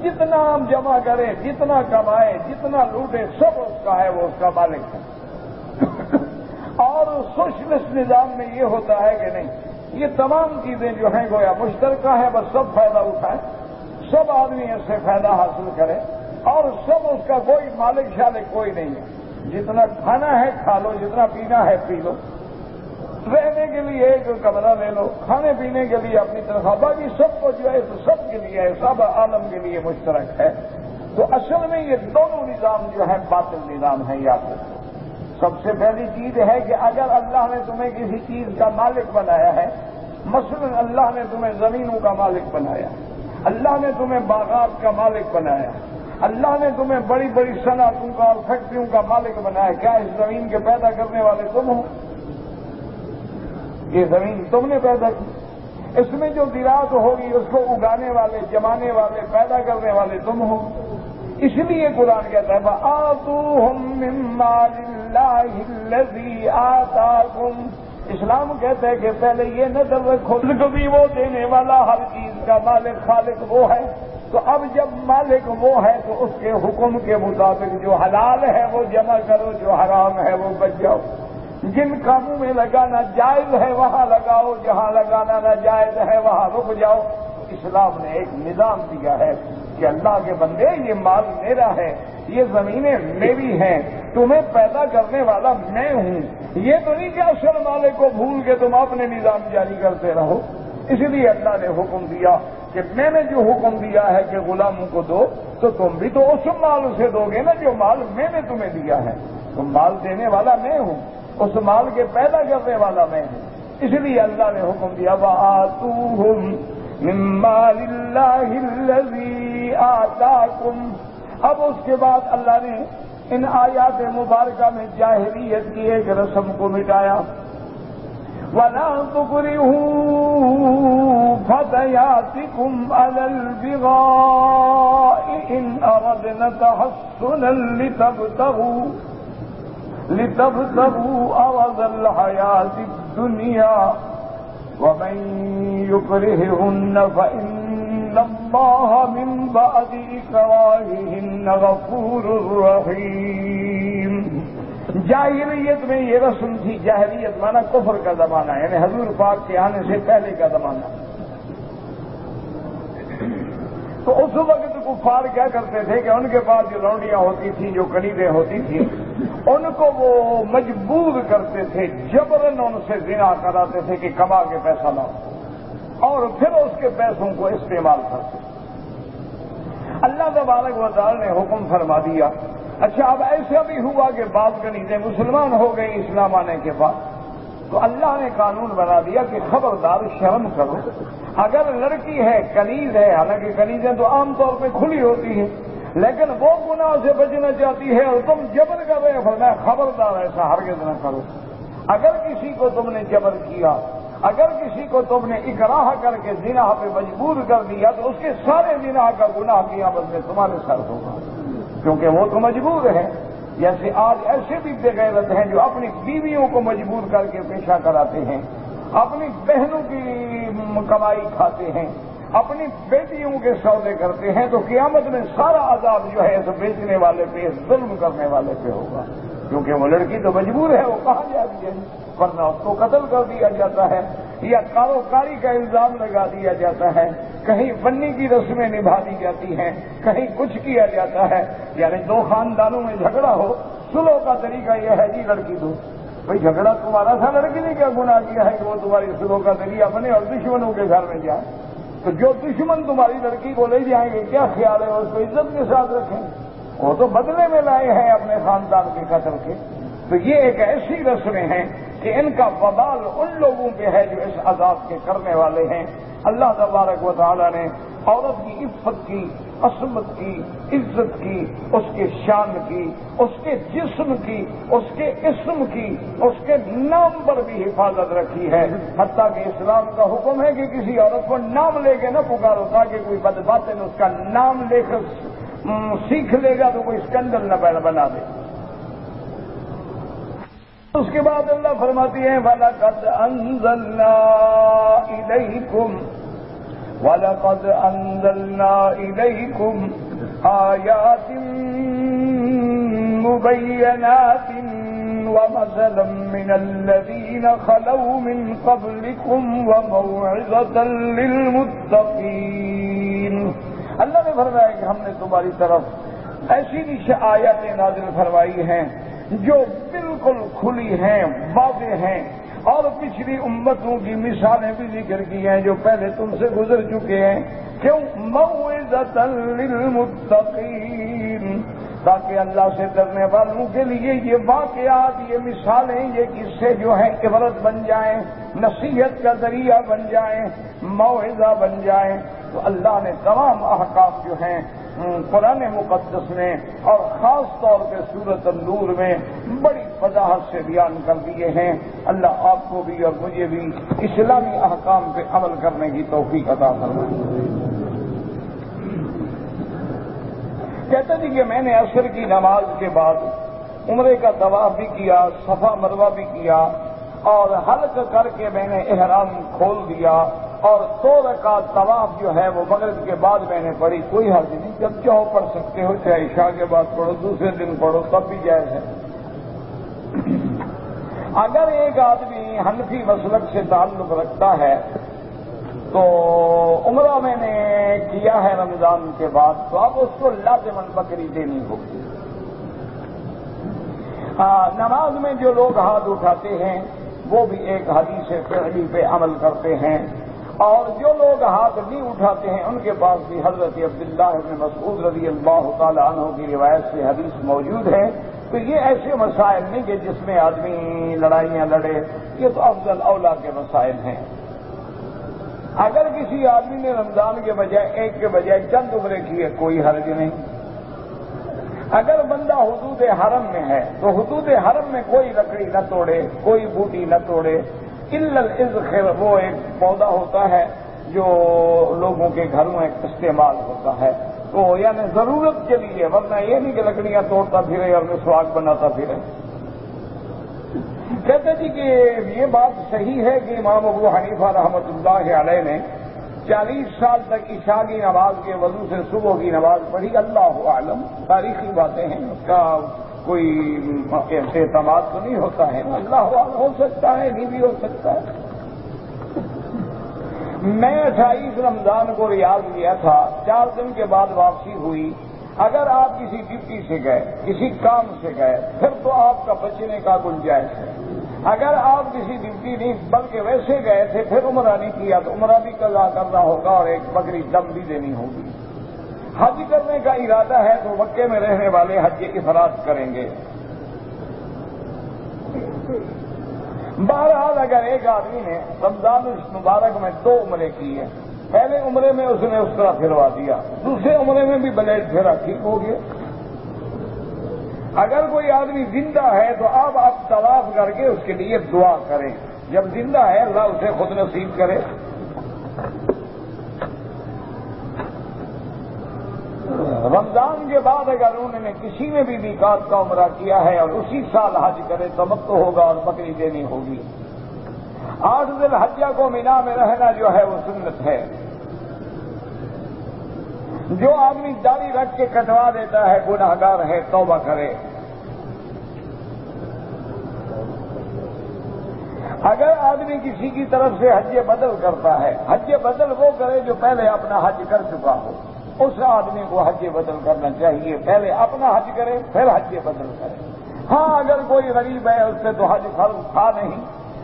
جتنا جمع کرے، جتنا کمائے، جتنا لوٹے، سب اس کا ہے، وہ اس کا مالک ہے۔ اور سوشلسٹ نظام میں یہ ہوتا ہے کہ نہیں، یہ تمام چیزیں جو ہیں گویا مشترکہ ہے، بس سب فائدہ اٹھائے، سب آدمی اس سے فائدہ حاصل کرے، اور سب اس کا کوئی مالک شالک کوئی نہیں ہے۔ جتنا کھانا ہے کھا لو، جتنا پینا ہے پی لو، رہنے کے لیے ایک کمرہ لے لو، کھانے پینے کے لیے اپنی تنخواہ، باقی سب کو جو ہے سب کے لیے ہے، سب عالم کے لیے مشترک ہے۔ تو اصل میں یہ دونوں نظام جو ہے باطل نظام ہے۔ یاد رکھو، سب سے پہلی چیز ہے کہ اگر اللہ نے تمہیں کسی چیز کا مالک بنایا ہے، مثلا اللہ نے تمہیں زمینوں کا مالک بنایا، اللہ نے تمہیں باغات کا مالک بنایا، اللہ نے تمہیں بڑی بڑی صنعتوں کا اور فیکٹریوں کا مالک بنایا، کیا اس زمین کے پیدا کرنے والے تم ہو؟ یہ زمین تم نے پیدا کی، اس میں جو زراعت ہوگی اس کو اگانے والے، جمانے والے، پیدا کرنے والے تم ہو۔ اس لیے قرآن کہتا ہے وَآتُوهُم مِّن مَّالِ اللَّهِ الَّذِي آتَاكُمْ۔ اسلام کہتا ہے کہ پہلے یہ نظر رکھو کبھی وہ دینے والا، ہر چیز کا مالک خالق وہ ہے، تو اب جب مالک وہ ہے تو اس کے حکم کے مطابق جو حلال ہے وہ جمع کرو، جو حرام ہے وہ بچ جاؤ۔ جن کاموں میں لگانا جائز ہے وہاں لگاؤ، جہاں لگانا ناجائز ہے وہاں رک جاؤ۔ اسلام نے ایک نظام دیا ہے کہ اللہ کے بندے یہ مال میرا ہے، یہ زمینیں میری ہیں، تمہیں پیدا کرنے والا میں ہوں۔ یہ تو نہیں کہ اصل مالک کو بھول کے تم اپنے نظام جاری کرتے رہو۔ اس لیے اللہ نے حکم دیا کہ میں نے جو حکم دیا ہے کہ غلاموں کو دو، تو تم بھی تو اس مال سے دو گے نا جو مال میں نے تمہیں دیا ہے۔ تم مال دینے والا میں ہوں، اس مال کے پیدا کرنے والا میں ہوں۔ اس لیے اللہ نے حکم دیا وَآتُوهُم مِّن مَّالِ اللَّهِ الَّذِي آتَاكُمْ۔ اب اس کے بعد اللہ نے ان آیات مبارکہ میں جاہلیت کی ایک رسم کو مٹایا۔ وَلَا تُكْرِهُوا فَتَيَاتِكُمْ عَلَى الْبِغَاءِ إِنْ أَرَدْنَ تَحَصُّنًا لِتَبْتَغُوا عَرَضَ الْحَيَاةِ الدُّنْيَا وَمَن يُكْرِههُنَّ فَإِنَّ اللَّهَ مِن بَعْدِ إِكْرَاهِهِنَّ غَفُورٌ رَّحِيمٌ۔ جاہلیت میں یہ رسم تھی، جاہلیت مانا کفر کا زمانہ، یعنی حضور پاک کے آنے سے پہلے کا زمانہ۔ تو اس وقت کفار کیا کرتے تھے کہ ان کے پاس جو لونڈیاں ہوتی تھیں، جو کنیزیں ہوتی تھیں، ان کو وہ مجبور کرتے تھے، جبراً ان سے زنا کراتے تھے کہ کما کے پیسہ لاؤ، اور پھر اس کے پیسوں کو استعمال کرتے۔ اللہ تبارک و تعالی نے حکم فرما دیا۔ اچھا، اب ایسا بھی ہوا کہ بعض کنیزیں مسلمان ہو گئی اسلام آنے کے بعد، تو اللہ نے قانون بنا دیا کہ خبردار شرم کرو، اگر لڑکی ہے، کنیز ہے، حالانکہ کنیزیں تو عام طور پہ کھلی ہوتی ہیں، لیکن وہ گناہ سے بچنا چاہتی ہے اور تم جبر کر رہے ہو، فرمایا خبردار ایسا ہرگز نہ کرو۔ اگر کسی کو تم نے جبر کیا، اگر کسی کو تم نے اکراہ کر کے زنا پہ مجبور کر دیا، تو اس کے سارے زنا کا گناہ قیامت میں تمہارے سر ہوگا، کیونکہ وہ تو مجبور ہے۔ جیسے آج ایسے بھی بے غیرت ہیں جو اپنی بیویوں کو مجبور کر کے پیشہ کراتے ہیں، اپنی بہنوں کی کمائی کھاتے ہیں، اپنی بیٹیوں کے سودے کرتے ہیں، تو قیامت میں سارا عذاب جو ہے اس بیچنے والے پہ، اس ظلم کرنے والے پہ ہوگا، کیونکہ وہ لڑکی تو مجبور ہے، وہ کہاں جاتی ہے، ورنہ اس کو قتل کر دیا جاتا ہے یا کاروکاری کا الزام لگا دیا جاتا ہے، کہیں بنی کی رسمیں نبھا دی جاتی ہیں، کہیں کچھ کیا جاتا ہے۔ یعنی دو خاندانوں میں جھگڑا ہو، سلو کا طریقہ یہ ہے جی لڑکی دو، بھائی جھگڑا تمہارا تھا، لڑکی نے کیا گناہ کیا ہے کہ وہ تمہاری سلو کا ذریعہ بنے اور دشمنوں کے گھر میں جائے؟ تو جو دشمن تمہاری لڑکی کو لے جائیں گے، کیا خیال ہے اس کو عزت کے ساتھ رکھیں؟ وہ تو بدلے میں لائے ہیں اپنے خاندان کے قتل کے۔ تو یہ ایک ایسی رسمیں ہیں کہ ان کا وبال ان لوگوں پہ ہے جو اس عذاب کے کرنے والے ہیں۔ اللہ تبارک و تعالی نے عورت کی عفت کی، عصمت کی، عزت کی، اس کے شان کی، اس کے جسم کی، اس کے اسم کی، اس کے نام پر بھی حفاظت رکھی ہے، حتیٰ کہ اسلام کا حکم ہے کہ کسی عورت کو نام لے کے نہ پکارو، تاکہ کوئی بدباطن اس کا نام لے کر سیکھ لے گا تو کوئی اسکینڈل نہ بنا دے۔ اس کے بعد اللہ فرماتی ہے وَلَقَدْ أَنزَلْنَا إِلَيْكُمْ وَلَقَدْ أَنزَلْنَا إِلَيْكُمْ آيَاتٍ مُبَيِّنَاتٍ وَمَثَلًا مِّنَ الَّذِينَ خَلَوْا مِن قَبْلِكُمْ وَمَوْعِظَةً لِّلْمُتَّقِينَ۔ اللہ نے فرمایا کہ ہم نے تمہاری طرف ایسی آیاتیں نازل فرمائی ہیں جو بالکل کھلی ہیں، واضح ہیں، اور پچھلی امتوں کی مثالیں بھی ذکر کی ہیں جو پہلے تم سے گزر چکے ہیں۔ کیوں؟ موعظۃ للمتقین، تاکہ اللہ سے ڈرنے والوں کے لیے یہ واقعات، یہ مثالیں، یہ قصے جو ہیں عبرت بن جائیں، نصیحت کا ذریعہ بن جائیں، موعظہ بن جائیں۔ تو اللہ نے تمام احکام جو ہیں قرآن مقدس میں اور خاص طور پہ سورۃ النور میں بڑی وضاحت سے بیان کر دیے ہیں۔ اللہ آپ کو بھی اور مجھے بھی اسلامی احکام پہ عمل کرنے کی توفیق عطا فرمائے۔ کہتے تھے کہ میں نے عصر کی نماز کے بعد عمرے کا طواف بھی کیا، صفا مروہ بھی کیا، اور حلق کر کے میں نے احرام کھول دیا، اور 2 رکعت طواف جو ہے وہ مغرب کے بعد میں نے پڑھی۔ کوئی حرج نہیں، جب چاہو پڑھ سکتے ہو، چاہے عشاء کے بعد پڑھو، دوسرے دن پڑھو، تب بھی جائز ہے۔ اگر ایک آدمی حنفی مسلک سے تعلق رکھتا ہے تو عمرہ میں نے کیا ہے رمضان کے بعد، تو اب اس کو لازماً بکری دینی ہوگی۔ نماز میں جو لوگ ہاتھ اٹھاتے ہیں وہ بھی ایک حدیث فعلی پہ عمل کرتے ہیں، اور جو لوگ ہاتھ نہیں اٹھاتے ہیں ان کے پاس بھی حضرت عبداللہ بن مسعود رضی اللہ تعالی عنہ کی روایت سے حدیث موجود ہے۔ تو یہ ایسے مسائل نہیں کہ جس میں آدمی لڑائیاں لڑے، یہ تو افضل اولا کے مسائل ہیں۔ اگر کسی آدمی نے رمضان کے بجائے ایک کے بجائے چند عمرے کیے، کوئی حرج نہیں۔ اگر بندہ حدود حرم میں ہے تو حدود حرم میں کوئی لکڑی نہ توڑے، کوئی بوٹی نہ توڑے، الا الازخر، وہ ایک پودا ہوتا ہے جو لوگوں کے گھروں میں استعمال ہوتا ہے، تو یعنی ضرورت کے لیے، ورنہ یہ نہیں کہ لکڑیاں توڑتا پھرے اور مسواک بناتا پھرے۔ کہتے جی کہ یہ بات صحیح ہے کہ امام ابو حنیفہ رحمۃ اللہ علیہ نے 40 سال تک عشاء کی نماز کے وضو سے صبح کی نماز پڑھی، اللہ عالم، تاریخی باتیں ہیں، اس کا کوئی اعتماد تو نہیں ہوتا ہے، اللہ عالم، ہو سکتا ہے، نہیں بھی ہو سکتا ہے۔ میں 28 رمضان کو ریاض گیا تھا، 4 دن کے بعد واپسی ہوئی۔ اگر آپ کسی ڈیوٹی سے گئے، کسی کام سے گئے، پھر تو آپ کا بچنے کا گنجائش ہے۔ اگر آپ کسی ڈیوٹی نہیں بلکہ ویسے گئے تھے پھر عمرہ نہیں کیا تو عمرہ بھی قضا کرنا ہوگا اور ایک بکری دم بھی دینی ہوگی۔ حج کرنے کا ارادہ ہے تو مکے میں رہنے والے حج افراد کریں گے۔ بہرحال اگر ایک آدمی نے رمضان المبارک میں 2 عمرے کی ہیں، پہلے عمرے میں اس نے اس طرح پھروا دیا، دوسرے عمرے میں بھی بلیڈ پھیرا، ٹھیک ہو گیا۔ اگر کوئی آدمی زندہ ہے تو آپ طواف کر کے اس کے لیے دعا کریں، جب زندہ ہے اللہ اسے خود نصیب کرے۔ رمضان کے بعد اگر انہوں نے کسی نے بھی میقات کا عمرہ کیا ہے اور اسی سال حج کرے تو تمتع ہوگا اور بکری دینی ہوگی۔ 8 ذی الحجہ کو مینا میں رہنا جو ہے وہ سنت ہے۔ جو آدمی داڑھی رکھ کے کٹوا دیتا ہے گناہگار ہے، توبہ کرے۔ اگر آدمی کسی کی طرف سے حج بدل کرتا ہے، حج بدل وہ کرے جو پہلے اپنا حج کر چکا ہو، اس آدمی کو حج بدل کرنا چاہیے، پہلے اپنا حج کرے پھر حج بدل کرے۔ ہاں اگر کوئی غریب ہے اس سے تو حج فرض تھا نہیں،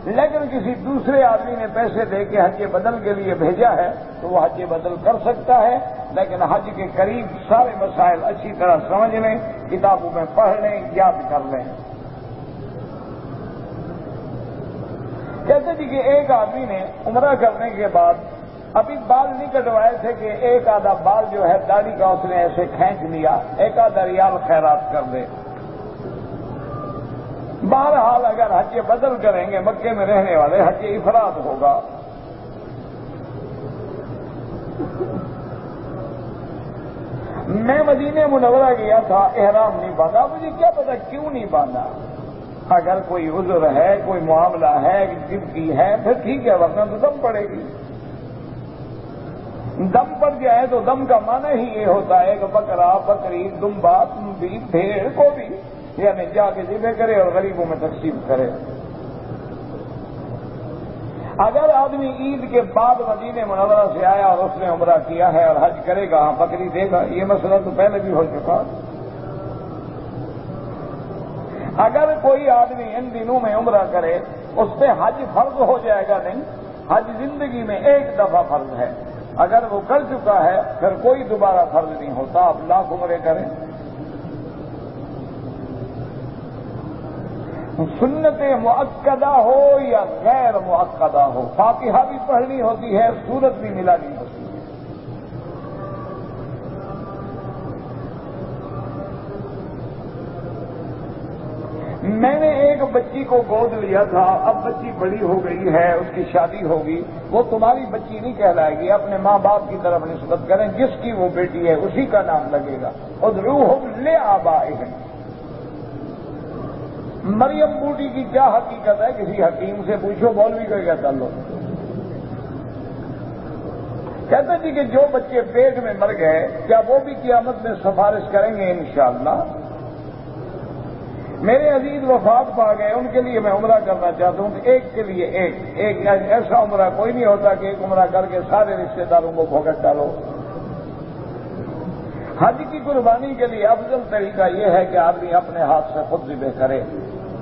لیکن کسی دوسرے آدمی نے پیسے دے کے حج بدل کے لیے بھیجا ہے تو وہ حج بدل کر سکتا ہے، لیکن حج کے قریب سارے مسائل اچھی طرح سمجھ لیں، کتابوں میں پڑھ لیں، یاد کر لیں۔ کہتے تھے کہ ایک آدمی نے عمرہ کرنے کے بعد ابھی بال نہیں کٹوائے تھے کہ ایک آدھا بال جو ہے داڑھی کا اس نے ایسے کھینچ لیا، 1 آدھا ریال خیرات کر دے۔ بہرحال اگر حج بدل کریں گے مکے میں رہنے والے حج افراد ہوگا۔ میں مدینہ منورہ گیا تھا، احرام نہیں باندھا، مجھے کیا پتا کیوں نہیں باندھا۔ اگر کوئی عذر ہے، کوئی معاملہ ہے، ڈیوٹی ہے، پھر ٹھیک ہے، ورنہ تو دم پڑے گی۔ دم پڑ جائے تو دم کا معنی ہی یہ ہوتا ہے کہ بکرا بکری دمبا تمبی بھیڑ کو بھی یعنی جا کے ذبح کرے اور غریبوں میں تقسیم کرے۔ اگر آدمی عید کے بعد مدینہ منورہ سے آیا اور اس نے عمرہ کیا ہے اور حج کرے گا، ہاں بکری دے گا، یہ مسئلہ تو پہلے بھی ہو چکا۔ اگر کوئی آدمی ان دنوں میں عمرہ کرے اس پہ حج فرض ہو جائے گا نہیں، حج زندگی میں ایک دفعہ فرض ہے، اگر وہ کر چکا ہے پھر کوئی دوبارہ فرض نہیں ہوتا، آپ لاکھ عمرے کریں۔ سنت مؤکدہ ہو یا غیر مؤکدہ ہو، فاتحہ بھی پڑھنی ہوتی ہے، سورت بھی ملانی ہوتی ہے۔ میں نے ایک بچی کو گود لیا تھا، اب بچی بڑی ہو گئی ہے، اس کی شادی ہوگی، وہ تمہاری بچی نہیں کہلائے گی، اپنے ماں باپ کی طرف نسبت کریں، جس کی وہ بیٹی ہے اسی کا نام لگے گا۔ ادعوہم لآبائہم۔ مریم بوٹی کی کیا حقیقت ہے؟ کسی حکیم سے پوچھو، مولوی کا کیا تعلق؟ کہتے جی کہ جو بچے پیٹ میں مر گئے کیا وہ بھی قیامت میں سفارش کریں گے؟ انشاءاللہ۔ میرے عزیز وفات پا گئے، ان کے لیے میں عمرہ کرنا چاہتا ہوں کہ ایک کے لیے ایک ایسا عمرہ کوئی نہیں ہوتا کہ ایک عمرہ کر کے سارے رشتے داروں کو بھگت ڈالو۔ حج کی قربانی کے لیے افضل طریقہ یہ ہے کہ آدمی اپنے ہاتھ سے خود ذبح کرے،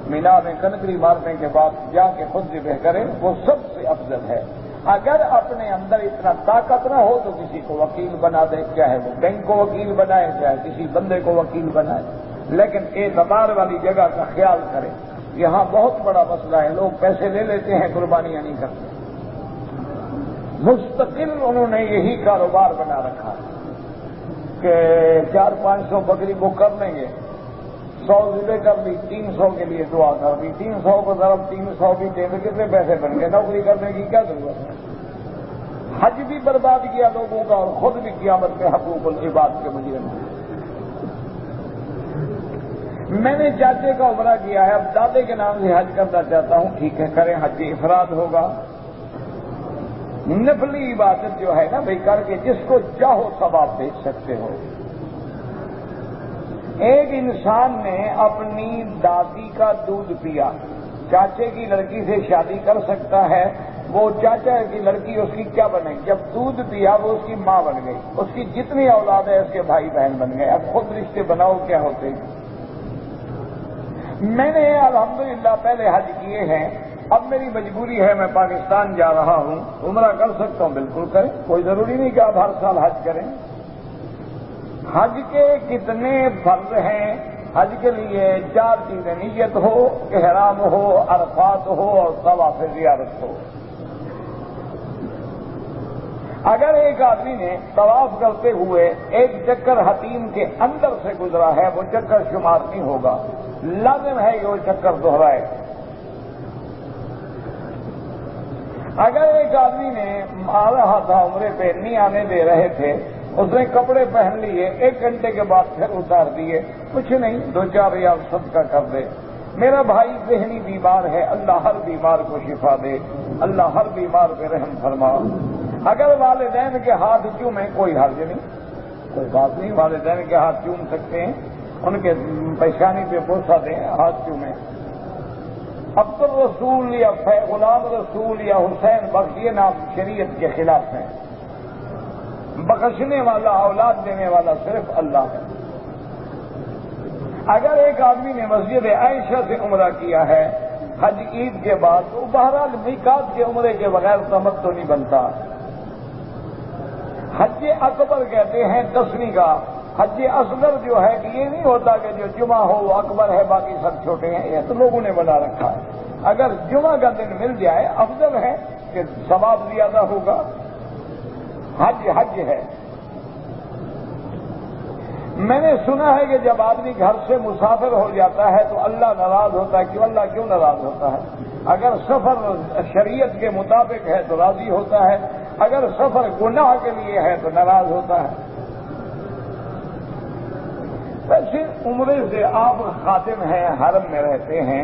مینا میں کنکری مارنے کے بعد جا کے خود ذبح کرے، وہ سب سے افضل ہے۔ اگر اپنے اندر اتنا طاقت نہ ہو تو کسی کو وکیل بنا دے، چاہے وہ بینک کو وکیل بنائے، چاہے کسی بندے کو وکیل بنائے، لیکن اعتبار والی جگہ کا خیال کرے۔ یہاں بہت بڑا مسئلہ ہے، لوگ پیسے لے لیتے ہیں، قربانیاں نہیں کرتے۔ مستقل انہوں نے یہی کاروبار بنا رکھا کہ 400-500 بکری بک کر لیں گے، 100 ذبح کر لی، 300 کے لیے دعا کر دی، 300 کو ضرب 300 بھی دے تو کتنے پیسے بن گئے؟ نوکری کرنے کی کیا ضرورت ہے؟ حج بھی برباد کیا لوگوں کا اور خود بھی قیامت میں حقوق العباد کے مجرم ہیں۔ میں نے چاچے کا عمرہ کیا ہے، اب دادے کے نام سے حج کرنا چاہتا ہوں، ٹھیک ہے کریں، حج افراد ہوگا۔ نفلی عبادت جو ہے نا بھائی کر کے جس کو چاہو ثواب بھیج سکتے ہو۔ ایک انسان نے اپنی دادی کا دودھ پیا، چاچے کی لڑکی سے شادی کر سکتا ہے، وہ چاچا کی لڑکی اس کی کیا بنے گی؟ جب دودھ پیا وہ اس کی ماں بن گئی، اس کی جتنی اولاد ہے اس کے بھائی بہن بن گئے۔ اب خود رشتے بناؤ کیا ہوتے ہیں۔ میں نے الحمدللہ پہلے حج کیے ہیں، اب میری مجبوری ہے، میں پاکستان جا رہا ہوں، عمرہ کر سکتا ہوں، بالکل کریں، کوئی ضروری نہیں کہ آپ ہر سال حج کریں۔ حج کے کتنے فرض ہیں؟ حج کے لیے 4 چیزیں، نیت ہو، احرام ہو، عرفات ہو اور طواف زیارت ہو۔ اگر ایک آدمی نے طواف کرتے ہوئے ایک چکر حتیم کے اندر سے گزرا ہے، وہ چکر شمار نہیں ہوگا، لازم ہے کہ وہ چکر دہرائے۔ اگر ایک آدمی نے آ رہا تھا عمرے پہ، نہیں آنے دے رہے تھے، اس نے کپڑے پہن لیے، 1 گھنٹے کے بعد پھر اتار دیے، کچھ نہیں، 2-4 ریال صدقہ کر دے۔ میرا بھائی ذہنی بیمار ہے، اللہ ہر بیمار کو شفا دے، اللہ ہر بیمار پہ رحم فرما۔ اگر والدین کے ہاتھ چومیں کوئی حرج نہیں، کوئی بات نہیں، والدین کے ہاتھ چوم سکتے ہیں، ان کے پیشانی پہ بوسہ دیں، ہاتھ چومیں۔ عبد الرسول یا غلام رسول یا حسین بخش یہ نام شریعت کے خلاف ہیں۔ بخشنے والا، اولاد دینے والا صرف اللہ ہے۔ اگر ایک آدمی نے مسجد عائشہ سے عمرہ کیا ہے حج عید کے بعد، تو بہرحال میقات کے عمرے کے بغیر تمتع نہیں بنتا۔ حج اکبر کہتے ہیں 10ویں کا، حج اصغر جو ہے کہ یہ نہیں ہوتا کہ جو جمعہ ہو وہ اکبر ہے باقی سب چھوٹے ہیں، یہ تو لوگوں نے بنا رکھا ہے۔ اگر جمعہ کا دن مل جائے افضل ہے کہ ثواب زیادہ ہوگا۔ حج ہے۔ میں نے سنا ہے کہ جب آدمی گھر سے مسافر ہو جاتا ہے تو اللہ ناراض ہوتا ہے۔ کیوں اللہ کیوں ناراض ہوتا ہے؟ اگر سفر شریعت کے مطابق ہے تو راضی ہوتا ہے، اگر سفر گناہ کے لیے ہے تو ناراض ہوتا ہے۔ ویسے عمرے سے آپ خادم ہیں، حرم میں رہتے ہیں،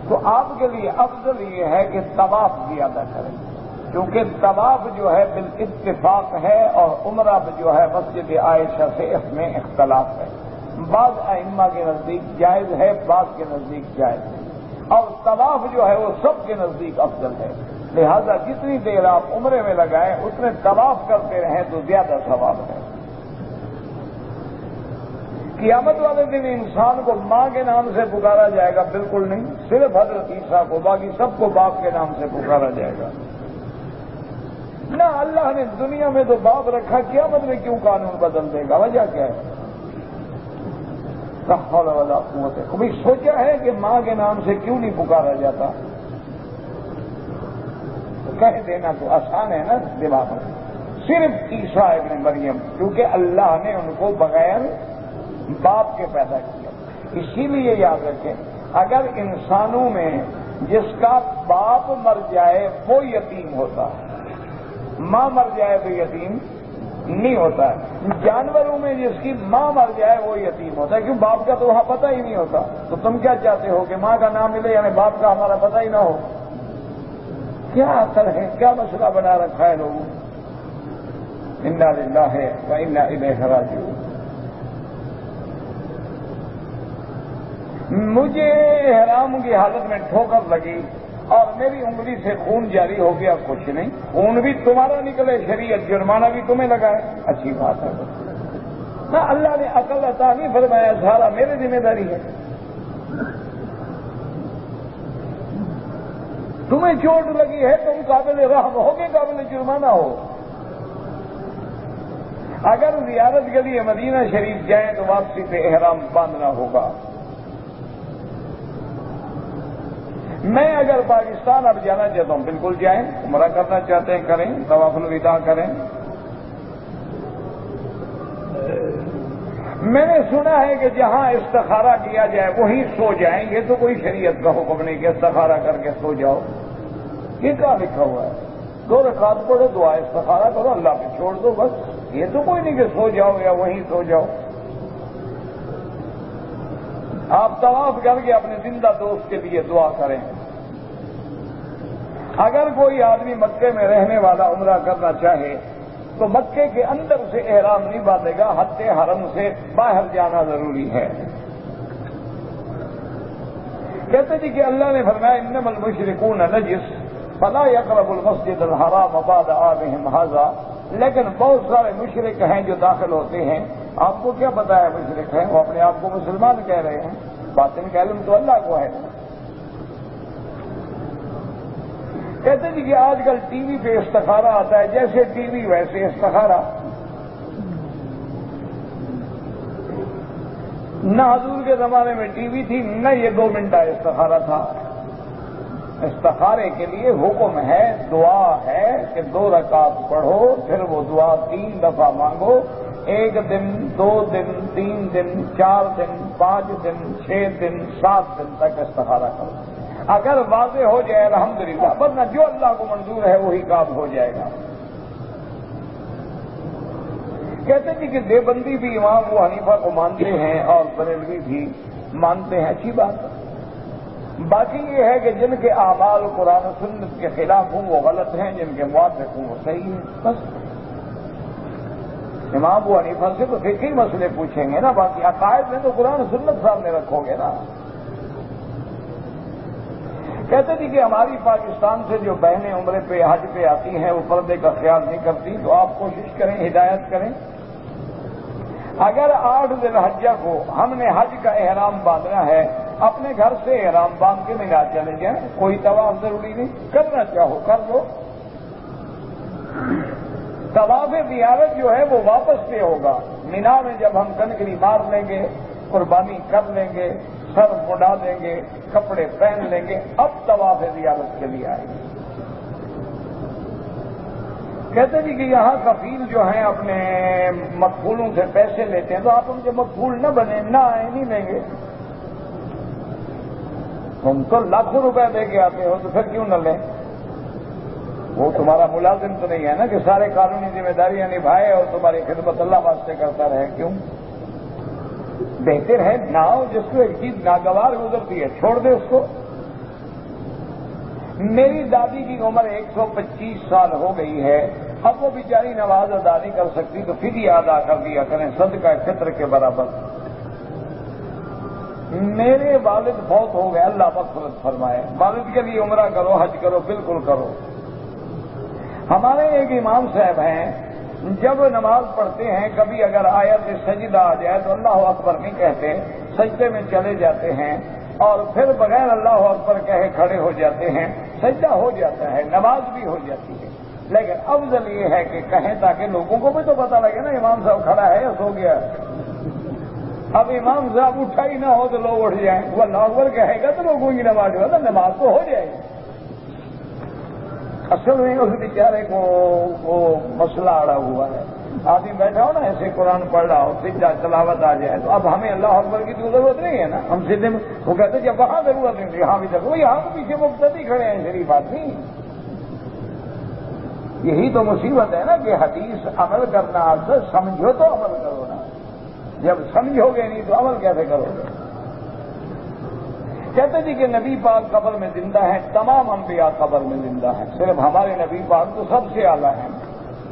تو آپ کے لیے افضل یہ ہے کہ طواف زیادہ کریں۔ کیونکہ طواف جو ہے بالاتفاق ہے اور عمرہ جو ہے مسجد عائشہ سے اس میں اختلاف ہے. بعض ائمہ کے نزدیک جائز ہے، بعض کے نزدیک جائز ہے، اور طواف جو ہے وہ سب کے نزدیک افضل ہے. لہذا جتنی دیر آپ عمرے میں لگائیں اتنے طواف کرتے رہیں تو زیادہ ثواب ہے. قیامت والے دن انسان کو ماں کے نام سے پکارا جائے گا؟ بالکل نہیں، صرف حضرت عیسیٰ کو، باقی سب کو باپ کے نام سے پکارا جائے گا. نہ اللہ نے دنیا میں تو باپ رکھا، قیامت میں کیوں قانون بدل دے گا؟ وجہ کیا ہے؟ لا حول ولا قوت. کبھی سوچا ہے کہ ماں کے نام سے کیوں نہیں پکارا جاتا؟ کہہ دینا تو آسان ہے نا دماغ میں. صرف عیسیٰ ابن مریم، کیونکہ اللہ نے ان کو بغیر باپ کے پیدا کیا. اسی لیے یاد رکھیں، اگر انسانوں میں جس کا باپ مر جائے وہ یتیم ہوتا ہے، ماں مر جائے تو یتیم نہیں ہوتا ہے. جانوروں میں جس کی ماں مر جائے وہ یتیم ہوتا ہے، کیوں؟ باپ کا تو وہاں پتہ ہی نہیں ہوتا. تو تم کیا چاہتے ہو کہ ماں کا نام ملے یعنی باپ کا ہمارا پتہ ہی نہ ہو؟ کیا اثر ہے، کیا مسئلہ بنا رکھا ہے لوگوں. انا للہ و انا الیہ راجعون. مجھے احرام کی حالت میں ٹھوکر لگی اور میری انگلی سے خون جاری ہو گیا. کچھ نہیں، خون بھی تمہارا نکلے، شریعت جرمانہ بھی تمہیں لگائے، اچھی بات ہے. نہ اللہ نے عقل عطا نہیں فرمایا، سارا میری ذمہ داری ہے. تمہیں چوٹ لگی ہے، تم قابل رحم ہو کہ قابل جرمانہ ہو؟ اگر زیارت کے لیے مدینہ شریف جائیں تو واپسی پہ احرام باندھنا ہوگا. میں اگر پاکستان اب جانا چاہتا ہوں بالکل جائیں، عمرہ کرنا چاہتے ہیں کریں، طواف الوداع کریں. میں نے سنا ہے کہ جہاں استخارہ کیا جائے وہیں سو جائیں. یہ تو کوئی شریعت کا حکم نہیں کہ استخارہ کر کے سو جاؤ. یہ کہاں لکھا ہوا ہے؟ 2 رکعت پڑھو، دعا استخارہ کرو، اللہ پہ چھوڑ دو، بس. یہ تو کوئی نہیں کہ سو جاؤ یا وہیں سو جاؤ. آپ طواف کر کے اپنے زندہ دوست کے لیے دعا کریں. اگر کوئی آدمی مکے میں رہنے والا عمرہ کرنا چاہے تو مکے کے اندر سے احرام نہیں باندھے گا، حد حرم سے باہر جانا ضروری ہے. کہتے جی کہ اللہ نے فرمایا انما المشرکون نجس فلا يقربوا المسجد الحرام بعد عامهم هذا. لیکن بہت سارے مشرک ہیں جو داخل ہوتے ہیں. آپ کو کیا پتا ہے مشرک ہیں؟ وہ اپنے آپ کو مسلمان کہہ رہے ہیں، باطن کا علم تو اللہ کو ہے. کہتے جی کہ آج کل ٹی وی پہ استخارہ آتا ہے، جیسے ٹی وی ویسے استخارہ. نہ حضور کے زمانے میں ٹی وی تھی، نہ یہ 2 منٹہ استخارہ تھا. استخارے کے لیے حکم ہے، دعا ہے کہ 2 رکعت پڑھو، پھر وہ دعا 3 دفعہ مانگو. 1 دن، 2 دن، 3 دن، 4 دن، 5 دن، 6 دن، 7 دن تک استخارہ کرو. اگر واضح ہو جائے الحمدللہ، ورنہ جو اللہ کو منظور ہے وہی کام ہو جائے گا. کہتے تھے کہ دیوبندی بھی امام ابو حنیفہ کو مانتے ہیں اور بریلوی بھی مانتے ہیں، اچھی بات ہے. باقی یہ ہے کہ جن کے اعمال قرآن و سنت کے خلاف ہوں وہ غلط ہیں، جن کے موافق ہوں وہ صحیح ہیں. بس امام ابو حنیفہ سے تو فقہی مسئلے پوچھیں گے نا، باقی عقائد میں تو قرآن و سنت سامنے رکھو گے نا. کہتے تھے کہ ہماری پاکستان سے جو بہنیں عمرے پہ حج پہ آتی ہیں وہ پردے کا خیال نہیں کرتی، تو آپ کوشش کریں، ہدایت کریں. اگر 8 ذی الحجہ کو ہم نے حج کا احرام باندھنا ہے، اپنے گھر سے احرام باندھ کے مینا چلے جائیں، کوئی طواف ضروری نہیں. کرنا چاہو کر لو. طواف زیارت جو ہے وہ واپس پہ ہوگا. مینا میں جب ہم کنکری مار لیں گے، قربانی کر لیں گے، سر مڈا دیں گے، کپڑے پہن لیں گے، اب طواف زیارت کے لیے آئیں گے. کہتے جی کہ یہاں کفیل جو ہیں اپنے مقبولوں سے پیسے لیتے ہیں، تو آپ ان کے مقبول نہ بنے، نہ آئے، نہیں لیں گے. تم تو لاکھوں روپے دے کے آتے ہو تو پھر کیوں نہ لیں؟ وہ تمہارا ملازم تو نہیں ہے نا کہ سارے قانونی ذمہ داریاں نبھائے اور تمہاری خدمت اللہ واسطے کرتا رہے. کیوں؟ بہتر ہے نہ ہو. جس کو ایک چیز ناگوار گزرتی ہے چھوڑ دے اس کو. میری دادی کی عمر 125 سال ہو گئی ہے، اب وہ بیچاری نماز ادا نہیں کر سکتی تو فدیہ ادا کر دیا کریں صدقہ فطر کے برابر۔ میرے والد بہت ہو گئے، اللہ مغفرت فرمائے، والد کے لیے عمرہ کرو، حج کرو، بالکل کرو۔ ہمارے ایک امام صاحب ہیں، جب نماز پڑھتے ہیں کبھی اگر آیت سجدہ آ جائے تو اللہ اکبر نہیں کہتے، سجدے میں چلے جاتے ہیں اور پھر بغیر اللہ اکبر کہے کھڑے ہو جاتے ہیں، سجدہ ہو جاتا ہے، نماز بھی ہو جاتی ہے، لیکن افضل یہ ہے کہ کہیں تاکہ لوگوں کو بھی تو پتہ لگے نا امام صاحب کھڑا ہے یا سو گیا۔ اب امام صاحب اٹھا ہی نہ ہو تو لوگ اٹھ جائیں، وہ اللہ اکبر کہے گا تو لوگوں کی نماز جو ہے نا نماز تو ہو جائے گی۔ اصل میں اس بیچارے کو وہ مسئلہ اڑا ہوا ہے، آدمی بیٹھا ہو نا ایسے قرآن پڑھ رہا ہو، سجدہ تلاوت آ جائے تو اب ہمیں اللہ اکبر کی تو ضرورت نہیں ہے نا، ہم سیدھے میں وہ کہتے جب وہاں ضرورت نہیں تھی یہاں بھی وہ یہاں تو پیچھے مقتدی کھڑے ہیں، شریف آدمی۔ یہی تو مصیبت ہے نا کہ حدیث عمل کرنا آپ سے سمجھو تو عمل کرو نا، جب سمجھو گے نہیں تو عمل کیسے کرو گے؟ کہتے جی کہ نبی پاک قبر میں زندہ ہیں، تمام انبیاء قبر میں زندہ ہیں، صرف ہمارے نبی پاک تو سب سے اعلیٰ ہیں،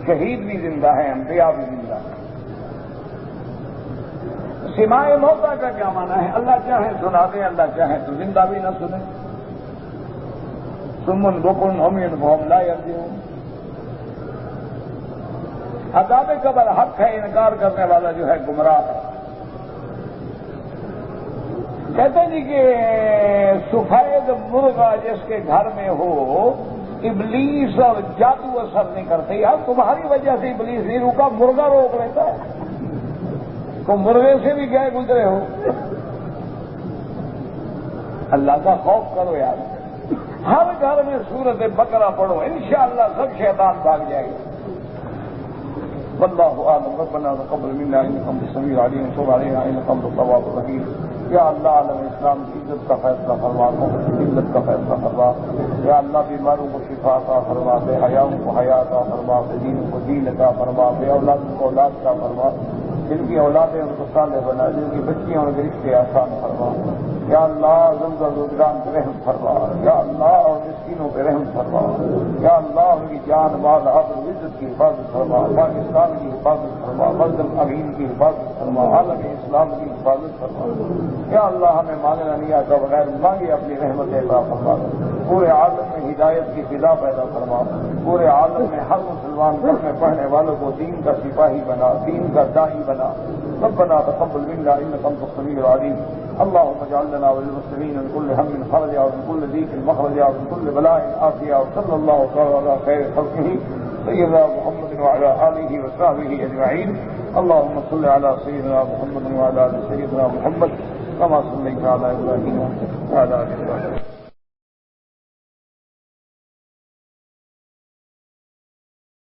شہید بھی زندہ ہیں، انبیاء بھی زندہ ہیں۔ سماع موتا کا کیا معنی ہے؟ اللہ چاہیں سنا دیں، اللہ چاہیں تو زندہ بھی نہ سنیں۔ سمن بکن عمی فہم لا یرجعون۔ عذاب قبر حق ہے، انکار کرنے والا جو ہے گمراہ ہے۔ کہتے ہیں جی کہ سفید مرغا جس کے گھر میں ہو ابلیس اور جادو اثر نہیں کرتے، یار تمہاری وجہ سے ابلیس نہیں رکا، مرغا روک لیتا ہے، تو مرغے سے بھی گئے گزرے ہو۔ اللہ کا خوف کرو یار، ہر گھر میں سورت بقرہ پڑھو، انشاءاللہ سب شیطان بھاگ جائے گا۔ واللہ اعلم، ربنا تقبل منا انک انت السمیع العلیم وتب علینا انک انت التواب الرحیم۔ یا اللہ عالم اسلام کی عزت کا فیصلہ فرما، عزت کا فیصلہ فرما۔ یا اللہ بیماروں کو شفا عطا فرما، بے حیاؤں کو حیا عطا فرما، بے دینوں کو دین عطا فرما، بے اولاد کو اولاد عطا فرما، جن کی اولادیں ان کو صالح بنا، جن کی بچیاں ان کے رشتے آسان فرما۔ یا اللہ زمزم روزگان پہ رحم فرما، یا اللہ اور مسکینوں پہ رحم فرما، یا اللہ ان کی جان مال آبر عزت کی حفاظت فرما، پاکستان کی حفاظت فرما، مسجد امین کی حفاظت فرما، عالم اسلام کی حفاظت فرما۔ یا اللہ ہمیں مانگنا نہیں آتا، بغیر مانگے اپنی رحمت عطا فرما، پورے عالم میں ہدایت کی فضا پیدا فرما، پورے عالم میں ہر مسلمان گھر میں پڑھنے والوں کو دین کا سپاہی بنا، دین کا داعی بنا۔ ربنا تقبل منا انك انت السميع العليم، اللهم اجعل لنا وللمسلمين من كل هم فرجا ومن كل ضيق مخرجا ومن كل بلاء عافية، وصلى الله تعالى على خير خلقه سيدنا محمد وعلى آله وصحبه أجمعين۔ اللهم صل على سيدنا محمد وعلى آل سيدنا محمد كما صليت على إبراهيم وعلى آل إبراهيم